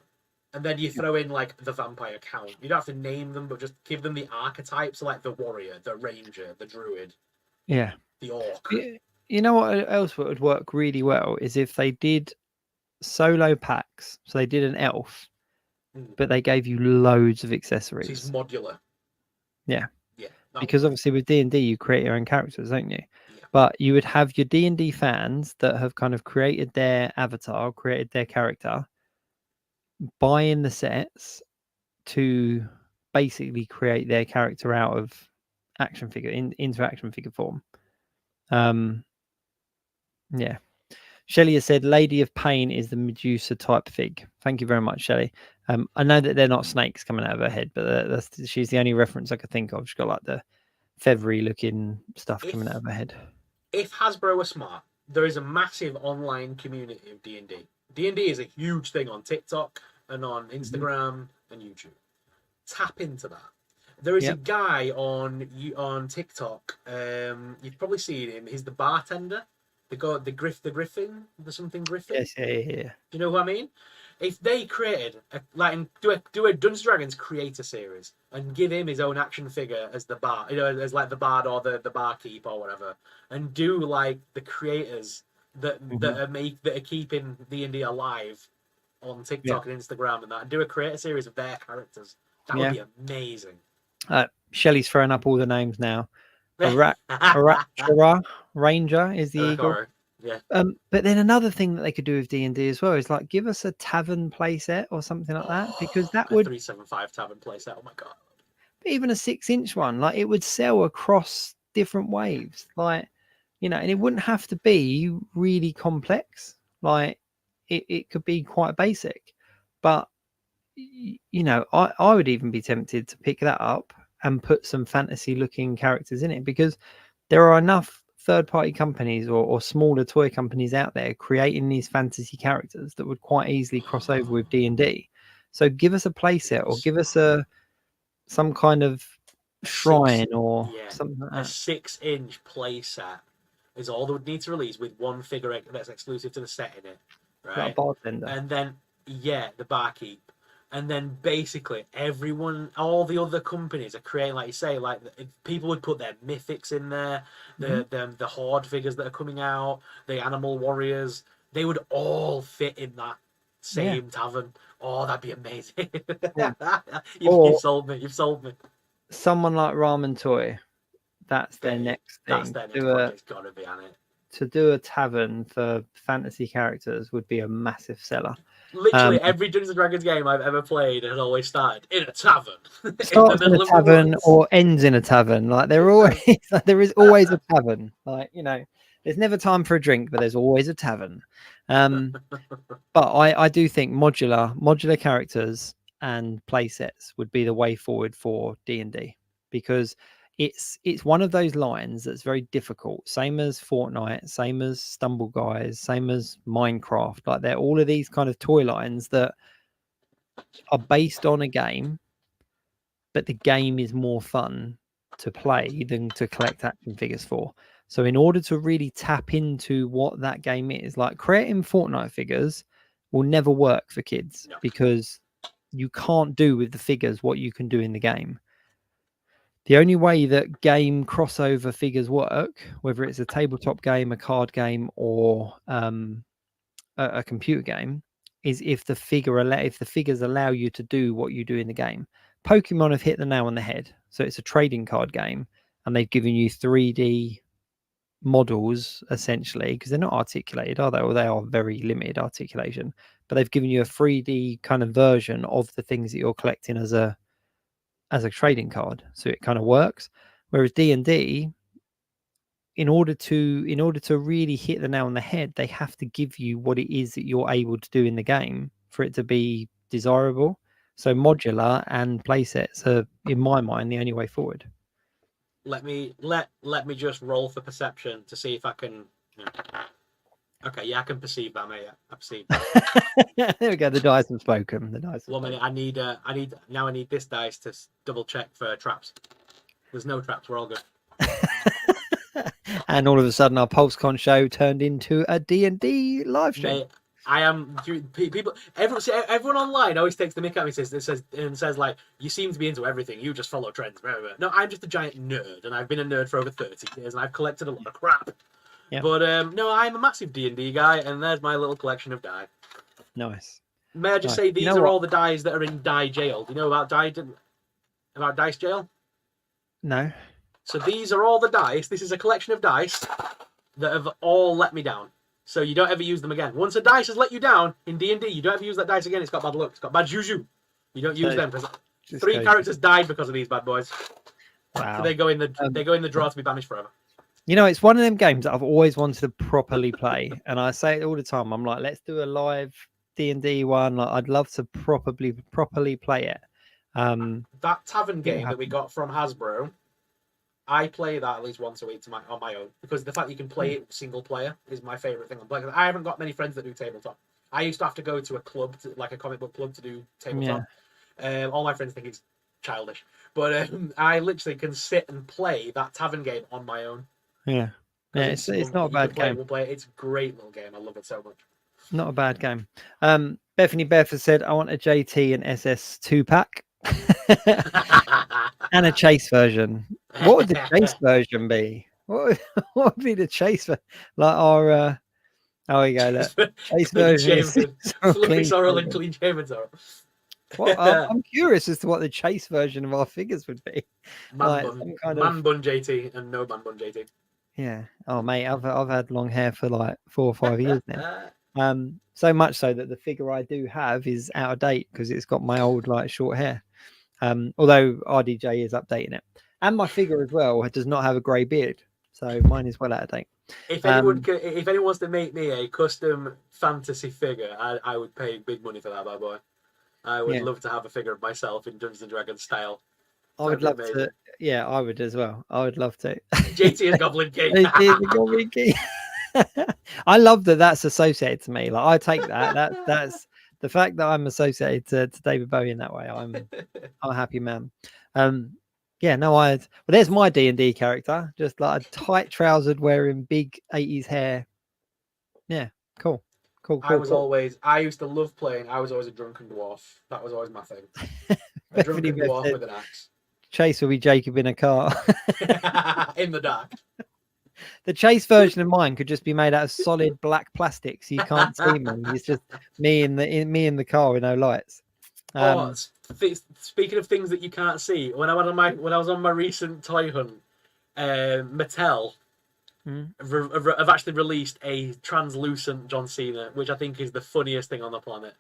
And then you throw in like the vampire count. You don't have to name them, but just give them the archetypes, like the warrior, the ranger, the druid, the orc. You know what else would work really well is if they did solo packs. So they did an elf, but they gave you loads of accessories. So it's modular. Yeah. Because obviously with D&D you create your own characters, don't you? But you would have your D&D fans that have kind of created their avatar, created their character, buying the sets to basically create their character out of action figure into action figure form. Shelley has said Lady of Pain is the Medusa type fig. Thank you very much, Shelley. I know that they're not snakes coming out of her head, but she's the only reference I could think of. She's got like the feathery looking stuff coming out of her head. If Hasbro were smart, there is a massive online community of D&D. D&D is a huge thing on TikTok and on Instagram and YouTube. Tap into that. There is a guy on TikTok. You've probably seen him. He's the bartender. The Griffin, the something Griffin. Yes, yeah. Do you know who I mean? If they created do a Dungeons & Dragons creator series and give him his own action figure as the bar, as like the bard or the barkeep or whatever, and do like the creators that are keeping D&D alive on TikTok and Instagram and that, and do a creator series of their characters, that would be amazing. Shelley's throwing up all the names now. Arachara Ranger is the eagle. Yeah. But then another thing that they could do with D&D as well is like give us a tavern playset or something like that, because that would 375 tavern playset. Oh my god! Even a 6-inch one, like it would sell across different waves, like and it wouldn't have to be really complex. Like it could be quite basic, but I would even be tempted to pick that up and put some fantasy looking characters in it, because there are enough third-party companies or smaller toy companies out there creating these fantasy characters that would quite easily cross over with D&D. So give us a playset or give us some kind of shrine or something like that. A 6-inch playset is all they would need to release, with one figure that's exclusive to the set in it, right? Like a bartender. And then the barkeep. And then basically all the other companies are creating, like you say, like people would put their mythics in there, the horde figures that are coming out, the animal warriors, they would all fit in that same tavern. Oh, that'd be amazing. You've sold me. You've sold me. Someone like Ramen Toy, that's their next thing. That's their next project's got to be on it. To do a tavern for fantasy characters would be a massive seller. Literally every Dungeons & Dragons game I've ever played has always started in a tavern. Starts in a tavern or ends in a tavern. Like there is always a tavern. Like there's never time for a drink, but there's always a tavern. But I do think modular characters and play sets would be the way forward for D&D, because it's one of those lines that's very difficult. Same as Fortnite, same as Stumble Guys, same as Minecraft. Like they're all of these kind of toy lines that are based on a game, but the game is more fun to play than to collect action figures for. So in order to really tap into what that game is, like creating Fortnite figures will never work for kids, because you can't do with the figures what you can do in the game. The only way that game crossover figures work, whether it's a tabletop game, a card game, or a computer game, is if the figures allow you to do what you do in the game. Pokemon have hit the nail on the head. So it's a trading card game, and they've given you 3D models essentially, because they're not articulated, are they? Or they are very limited articulation, but they've given you a 3D kind of version of the things that you're collecting as a trading card, so it kind of works. Whereas D&D, in order to really hit the nail on the head, they have to give you what it is that you're able to do in the game for it to be desirable. So modular and playsets are, in my mind, the only way forward. Let me just roll for perception to see if I can. Okay, I can perceive that, mate. I perceive that. There we go. The dice have spoken. The dice. 1 minute. I need this dice to double check for traps. There's no traps. We're all good. And all of a sudden, our PULSECON show turned into a D&D live stream. Mate, I am people. Everyone online always takes the mick at me. Says like, you seem to be into everything. You just follow trends. No, I'm just a giant nerd, and I've been a nerd for over 30 years, and I've collected a lot of crap. Yep. But no, I'm a massive D&D guy, and there's my little collection of die. Nice. May I just say these are all the dies that are in die jail? Do you know about dice jail? No. So these are all the dice. This is a collection of dice that have all let me down. So you don't ever use them again. Once a dice has let you down in D&D, you don't ever use that dice again. It's got bad luck. It's got bad juju. You don't use them, because 3 characters died because of these bad boys. Wow. So they go in the drawer to be banished forever. You know, it's one of them games that I've always wanted to properly play, and I say it all the time. I'm like, let's do a live D&D one. Like, I'd love to properly play it. That tavern It'll game that we happen. got from Hasbro, I play that at least once a week on my own, because the fact you can play it single player is my favorite thing on playing. I haven't got many friends that do tabletop. I used to have to go to a club, like a comic book club, to do tabletop. All my friends think it's childish, but I literally can sit and play that tavern game on my own. Yeah. It's not a bad game. We'll play it. It's a great little game. I love it so much. Not a bad game. Bethany Beth has said, I want a JT and SS 2-pack and a chase version. What would the chase version be? What would be the chase like our oh we go that chase version is SuperSorrell and Clean Shaven Sorrel. Well, I'm curious as to what the chase version of our figures would be. Man bun JT and no man bun JT. Yeah. Oh mate, I've had long hair for like 4 or 5 years now. So much so that the figure I do have is out of date because it's got my old like short hair. Although RDJ is updating it, and my figure as well does not have a grey beard, so mine is well out of date. If anyone wants to make me a custom fantasy figure, I would pay big money for that bad boy. I would love to have a figure of myself in Dungeons and Dragons style. I would love to. Yeah, I would as well. I would love to. JT is Goblin King. JT is the Goblin King. I love that that's associated to me. Like I take that. That's the fact that I'm associated to David Bowie in that way. I'm a happy man. Yeah, no, well, there's my D&D character, just like a tight trousered, wearing big 80s hair. Yeah, cool. I used to love playing. I was always a drunken dwarf. That was always my thing. A drunken dwarf with an axe. Chase will be Jacob in a car. In the dark. The chase version of mine could just be made out of solid black plastic, so you can't see me. It's just me in the car with no lights. Speaking of things that you can't see, when I was on my recent toy hunt, Mattel have actually released a translucent John Cena, which I think is the funniest thing on the planet.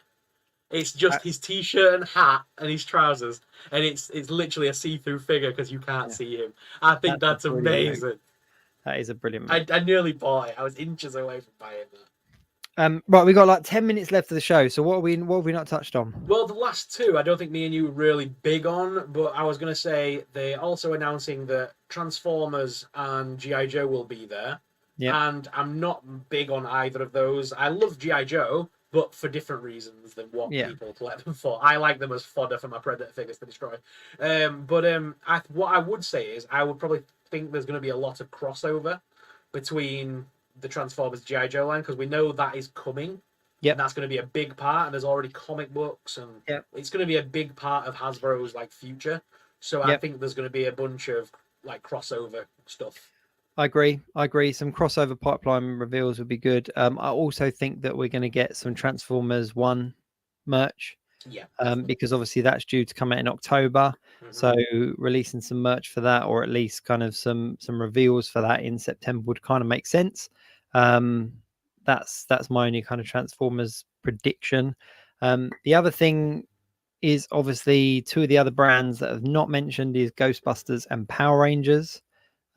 It's just his t-shirt and hat and his trousers, and it's literally a see-through figure because you can't see him. I think that's amazing. That is a brilliant. I nearly bought it. I was inches away from buying that. Right, we got like 10 minutes left of the show. So what have we not touched on? Well, the last two, I don't think me and you were really big on, but I was going to say they're also announcing that Transformers and G.I. Joe will be there. Yeah. And I'm not big on either of those. I love G.I. Joe, but for different reasons than what people collect them for. I like them as fodder for my Predator figures to destroy. What I would say is I would probably think there's going to be a lot of crossover between the Transformers G.I. Joe line, because we know that is coming. Yeah, that's going to be a big part, and there's already comic books, and it's going to be a big part of Hasbro's like future. So I think there's going to be a bunch of like crossover stuff. I agree. Some crossover pipeline reveals would be good. I also think that we're going to get some Transformers 1 merch. Yeah. Because obviously that's due to come out in October. Mm-hmm. So releasing some merch for that, or at least kind of some reveals for that in September would kind of make sense. That's my only kind of Transformers prediction. The other thing is obviously two of the other brands that have not mentioned is Ghostbusters and Power Rangers.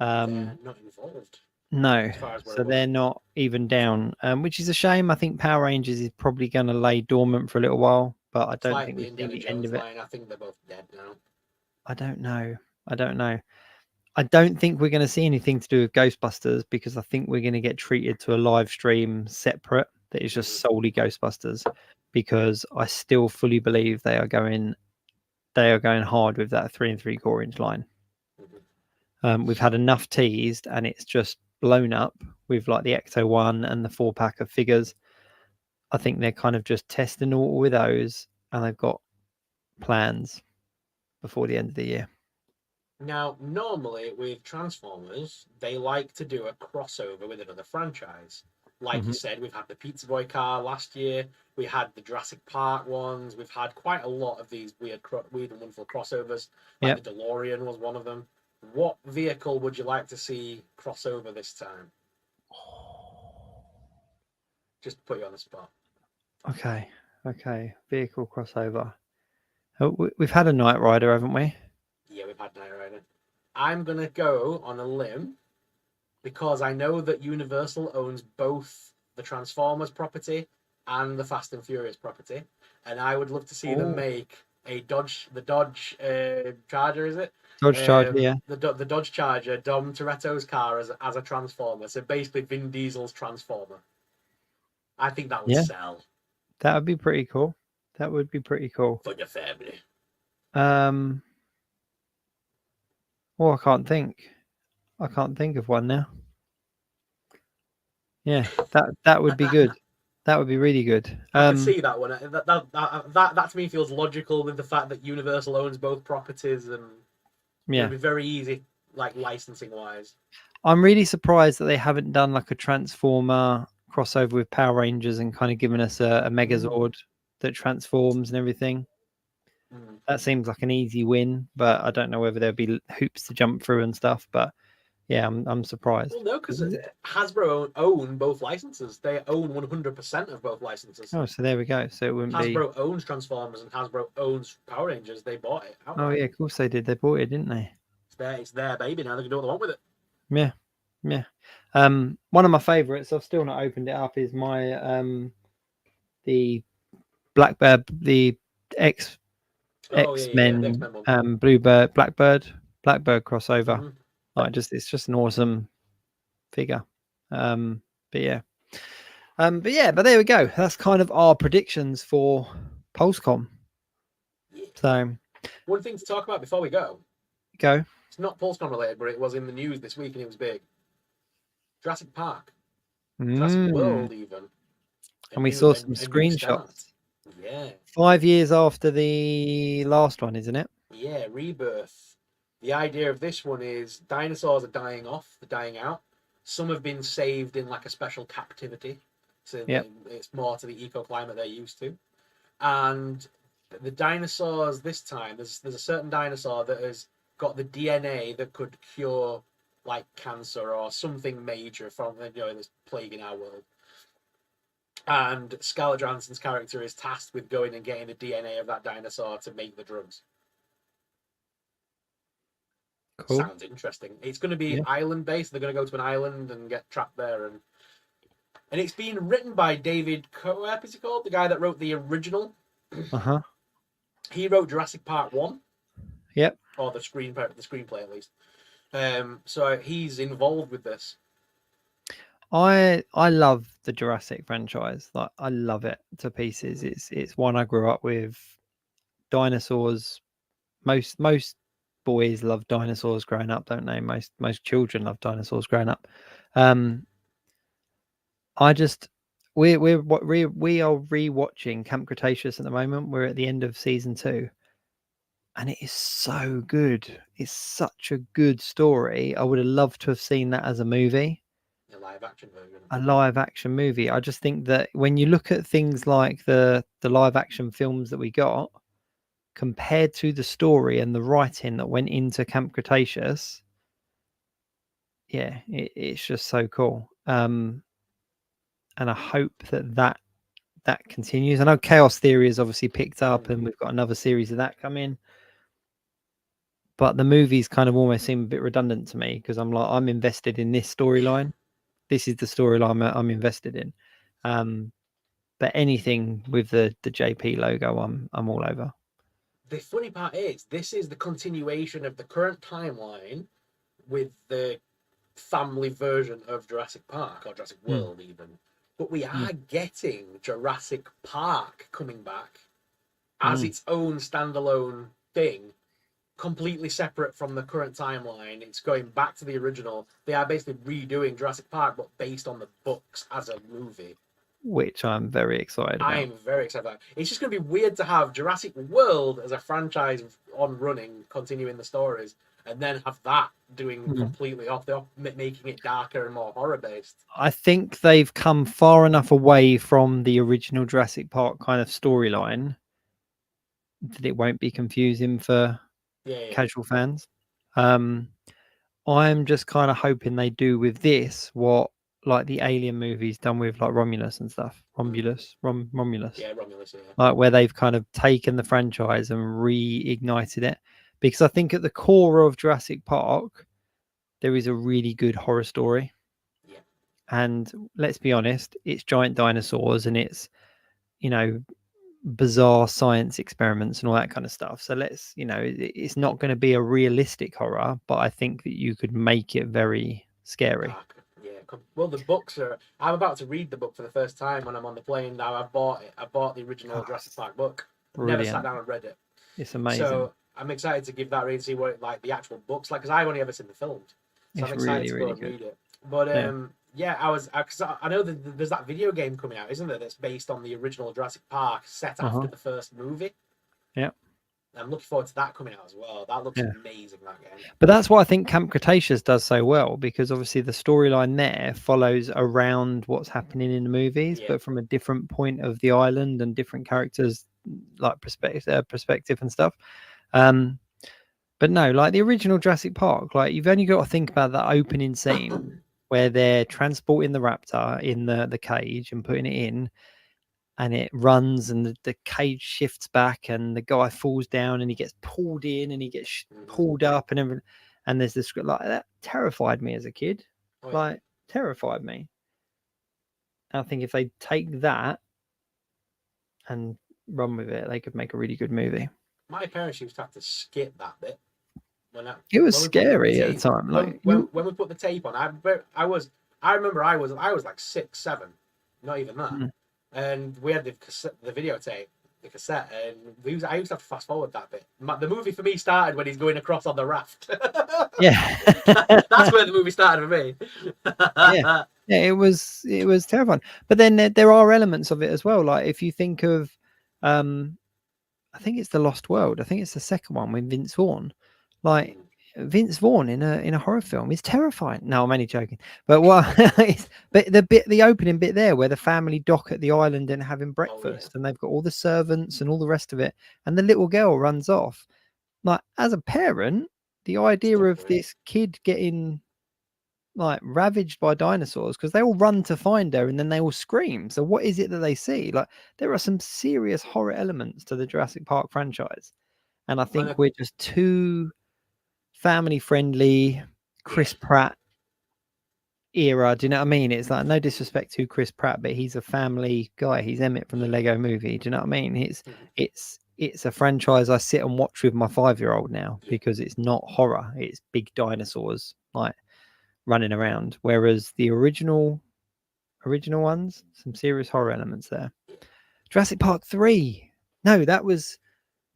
They're not involved. No, so they're not even down, which is a shame. I think Power Rangers is probably going to lay dormant for a little while, but I don't think we've seen the end of it. I think they're both dead now. I don't know. I don't think we're going to see anything to do with Ghostbusters, because I think we're going to get treated to a live stream separate that is just solely Ghostbusters, because I still fully believe they are going hard with that 3 3/4 inch line. We've had enough teased, and it's just blown up with like the Ecto 1 and the 4-pack of figures. I think they're kind of just testing all with those, and they've got plans before the end of the year. Now, normally with Transformers, they like to do a crossover with another franchise. Like you said, we've had the Pizza Boy car last year. We had the Jurassic Park ones. We've had quite a lot of these weird and wonderful crossovers. Like the DeLorean was one of them. What vehicle would you like to see crossover this time? Just put you on the spot. Okay. Vehicle crossover. Oh, we've had a Knight Rider, haven't we? Yeah, we've had Knight Rider. I'm going to go on a limb because I know that Universal owns both the Transformers property and the Fast and Furious property, and I would love to see them Oh. make the Dodge Charger, is it? Dodge Charger, yeah. The Dodge Charger, Dom Toretto's car as a Transformer. So basically, Vin Diesel's Transformer. I think that would Yeah. sell That would be pretty cool. That would be pretty cool. for your family. Well, I can't think. I can't think of one now. Yeah, that would be good. That would be really good. I can see that one. That to me feels logical with the fact that Universal owns both properties, and Yeah, it'd be very easy, like licensing wise. I'm really surprised that they haven't done like a Transformer crossover with Power Rangers and kind of given us a Megazord that transforms and everything. That seems like an easy win, but I don't know whether there'll be hoops to jump through and stuff. But yeah, I'm surprised. Well, no, because Hasbro own both licenses. They own 100% of both licenses. Oh, so there we go. So it wouldn't Hasbro owns Transformers and Hasbro owns Power Rangers. They bought it. be. Oh yeah, of course they did. They bought it, didn't they? It's their baby now. They can do what they want with it. Yeah, yeah. One of my favorites, I've still not opened it up, is my the Blackbird, the X-Men, Bluebird, Blackbird crossover. Like it's just an awesome figure. But there we go. That's kind of our predictions for PulseCon. So one thing to talk about before we go. It's not PulseCon related, but it was in the news this week and it was big. Jurassic Park. Jurassic World even. And we saw some screenshots. Yeah. 5 years after the last one, isn't it? Yeah, Rebirth. The idea of this one is dinosaurs are dying off, they're dying out. Some have been saved in like a special captivity. So it's more to the ecoclimate they're used to. And the dinosaurs this time, there's a certain dinosaur that has got the DNA that could cure like cancer or something major from this plague in our world. And Scarlett Johansson's character is tasked with going and getting the DNA of that dinosaur to make the drugs. Cool. Sounds interesting. It's going to be island based. They're going to go to an island and get trapped there, and it's been written by David Coep, is he called? The guy that wrote the original. He wrote Jurassic Park 1. Yep. Or the screenplay at least. So he's involved with this. I love the Jurassic franchise. Like I love it to pieces. It's one I grew up with. Dinosaurs. Most boys love dinosaurs growing up, don't they? Most children love dinosaurs growing up. We are rewatching Camp Cretaceous at the moment. We're at the end of season 2, and it is so good. It's such a good story. I would have loved to have seen that as a movie. A live action version. A live action movie. I just think that when you look at things like the live action films that we got, compared to the story and the writing that went into Camp Cretaceous, it's just so cool. And I hope that continues. I know Chaos Theory has obviously picked up, and we've got another series of that coming. But the movies kind of almost seem a bit redundant to me because I'm invested in this storyline. This is the storyline I'm invested in. But anything with the JP logo, I'm all over. The funny part is, this is the continuation of the current timeline with the family version of Jurassic Park, or Jurassic World even. But we are getting Jurassic Park coming back as its own standalone thing, completely separate from the current timeline. It's going back to the original. They are basically redoing Jurassic Park, but based on the books as a movie. Which I'm very excited about. I'm very excited about. It's just going to be weird to have Jurassic World as a franchise on running, continuing the stories, and then have that doing completely off, making it darker and more horror based. I think they've come far enough away from the original Jurassic Park kind of storyline that it won't be confusing for casual fans. I'm just kind of hoping they do with this what like the Alien movies done with like Romulus and stuff. Romulus. Yeah, Romulus. Yeah. Like where they've kind of taken the franchise and reignited it, because I think at the core of Jurassic Park, there is a really good horror story. Yeah. And let's be honest, it's giant dinosaurs and it's, you know, bizarre science experiments and all that kind of stuff. So let's, you know, it's not going to be a realistic horror, but I think that you could make it very scary. Yeah. Well, the books are. I'm about to read the book for the first time when I'm on the plane now. I bought it. I bought the original Jurassic Park book. Never sat down and read it. It's amazing. So I'm excited to give that read and see what like the actual book's like, because I've only ever seen the films. So It's I'm excited really, to go really and good. read it. But yeah, cause I know that there's that video game coming out, isn't there? That's based on the original Jurassic Park, set after the first movie. Yeah. I'm looking forward to that coming out as well. That looks amazing, that game. But that's why I think Camp Cretaceous does so well, because obviously the storyline there follows around what's happening in the movies, but from a different point of the island and different characters, like perspective and stuff. But no, like the original Jurassic Park, like you've only got to think about that opening scene where they're transporting the raptor in the cage and putting it in, and it runs and the cage shifts back and the guy falls down and he gets pulled in and he gets pulled up and everything. And there's this like that terrified me as a kid, like terrified me. And I think if they take that and run with it, they could make a really good movie. My parents used to have to skip that bit. It was scary at the time. Like when we put the tape on, I remember I was like 6, 7, not even that. And we had the videotape, the cassette, and I used to have to fast forward that bit. The movie for me started when he's going across on the raft. Yeah. That's where the movie started for me. Yeah, it was terrifying. But then there are elements of it as well. Like if you think of, I think it's The Lost World. I think it's the second one with Vince Vaughn. Like Vince Vaughn in a horror film is terrifying. No, I'm only joking. But but the opening bit there where the family dock at the island and having breakfast and they've got all the servants and all the rest of it, and the little girl runs off. Like as a parent, the idea of this kid getting like ravaged by dinosaurs, because they all run to find her and then they all scream. So what is it that they see? Like there are some serious horror elements to the Jurassic Park franchise, and I think we're just too family friendly, Chris Pratt era. Do you know what I mean? It's like, no disrespect to Chris Pratt, but he's a family guy. He's Emmett from the Lego Movie. Do you know what I mean? It's a franchise I sit and watch with my 5-year-old now, because it's not horror. It's big dinosaurs like running around. Whereas the original ones, some serious horror elements there. Jurassic Park 3. No, that was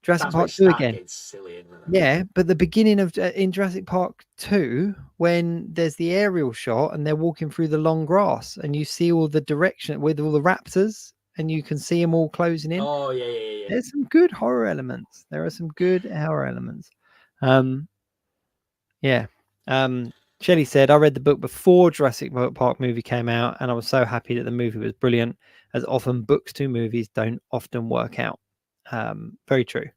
Jurassic Park 2 again. Silly, isn't it? Yeah, but the beginning of in Jurassic Park 2, when there's the aerial shot and they're walking through the long grass and you see all the direction with all the raptors and you can see them all closing in. Oh yeah. There's some good horror elements. There are some good horror elements. Shelley said, I read the book before Jurassic Park movie came out and I was so happy that the movie was brilliant, as often books to movies don't often work out. Very true.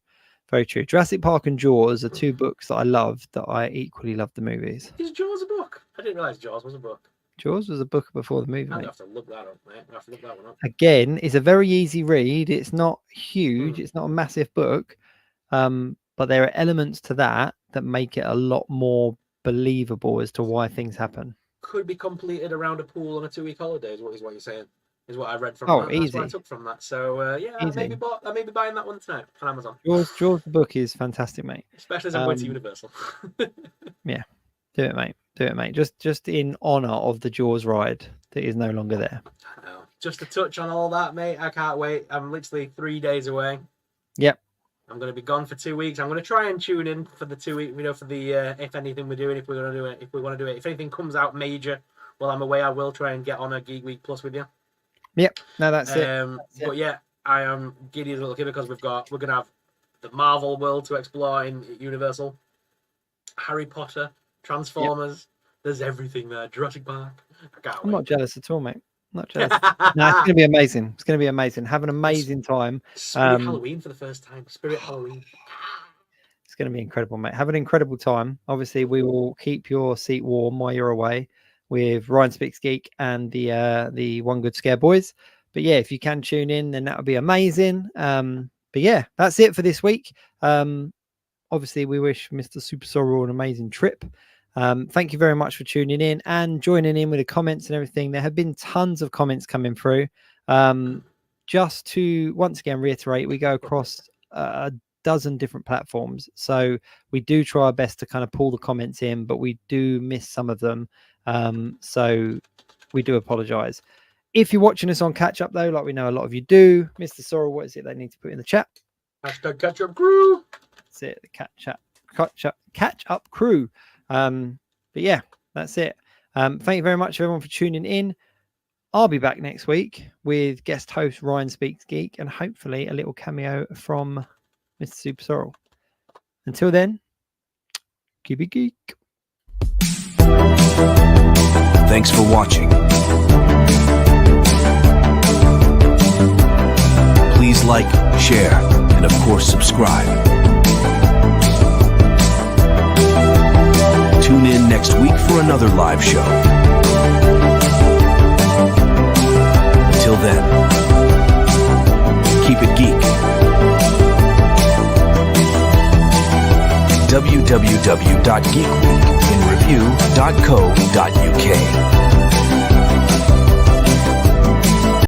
Jurassic Park and Jaws are two books that I love, that I equally love the movies. Is Jaws a book? I didn't realize Jaws was a book. Jaws was a book before the movie. I'll have to look that up, mate. I'll have to look that one up. Again, it's a very easy read. It's not huge. It's not a massive book. But there are elements to that make it a lot more believable as to why things happen. Could be completed around a pool on a 2-week holiday, is what you're saying. Is what I read from that. Easy. That's what I took from that. So I may be buying that one tonight on Amazon. Jaws the book is fantastic, mate. Especially as I'm going to Universal. Yeah, do it, mate. Just in honor of the Jaws ride that is no longer there. I know. Just to touch on all that, mate. I can't wait. I'm literally 3 days away. Yep. I'm going to be gone for 2 weeks. I'm going to try and tune in for the 2 week. For the if anything we're doing, if we're going to do it, if we want to do it, if anything comes out major while I'm away, I will try and get on a Geek Week Plus with you. Yep, no, that's it. But yeah, I am giddy as a little kid because we're going to have the Marvel world to explore in Universal, Harry Potter, Transformers. There's everything there. Jurassic Park. I'm not jealous at all, mate. Not jealous. No, it's going to be amazing. It's going to be amazing. Have an amazing time. Spirit Halloween for the first time. Spirit Halloween. It's going to be incredible, mate. Have an incredible time. Obviously, we will keep your seat warm while you're away with Ryan Speaks Geek and the One Good Scare boys. But yeah, if you can tune in, then that would be amazing. But yeah, that's it for this week. Obviously, we wish Mr. SuperSorrell an amazing trip. Thank you very much for tuning in and joining in with the comments and everything. There have been tons of comments coming through. Just to once again reiterate, we go across a dozen different platforms, so we do try our best to kind of pull the comments in, but we do miss some of them. So we do apologize. If you're watching us on catch up though, like we know a lot of you do, Mr. Sorrell, what is it they need to put in the chat? Hashtag catch up crew. That's it, the catch up crew. But yeah, that's it. Thank you very much everyone for tuning in. I'll be back next week with guest host Ryan Speaks Geek and hopefully a little cameo from Mr. SuperSorrell. Until then, keep it geek. Thanks for watching. Please like, share, and of course subscribe. Tune in next week for another live show. Until then, keep it geek. www.geekweekinreview.co.uk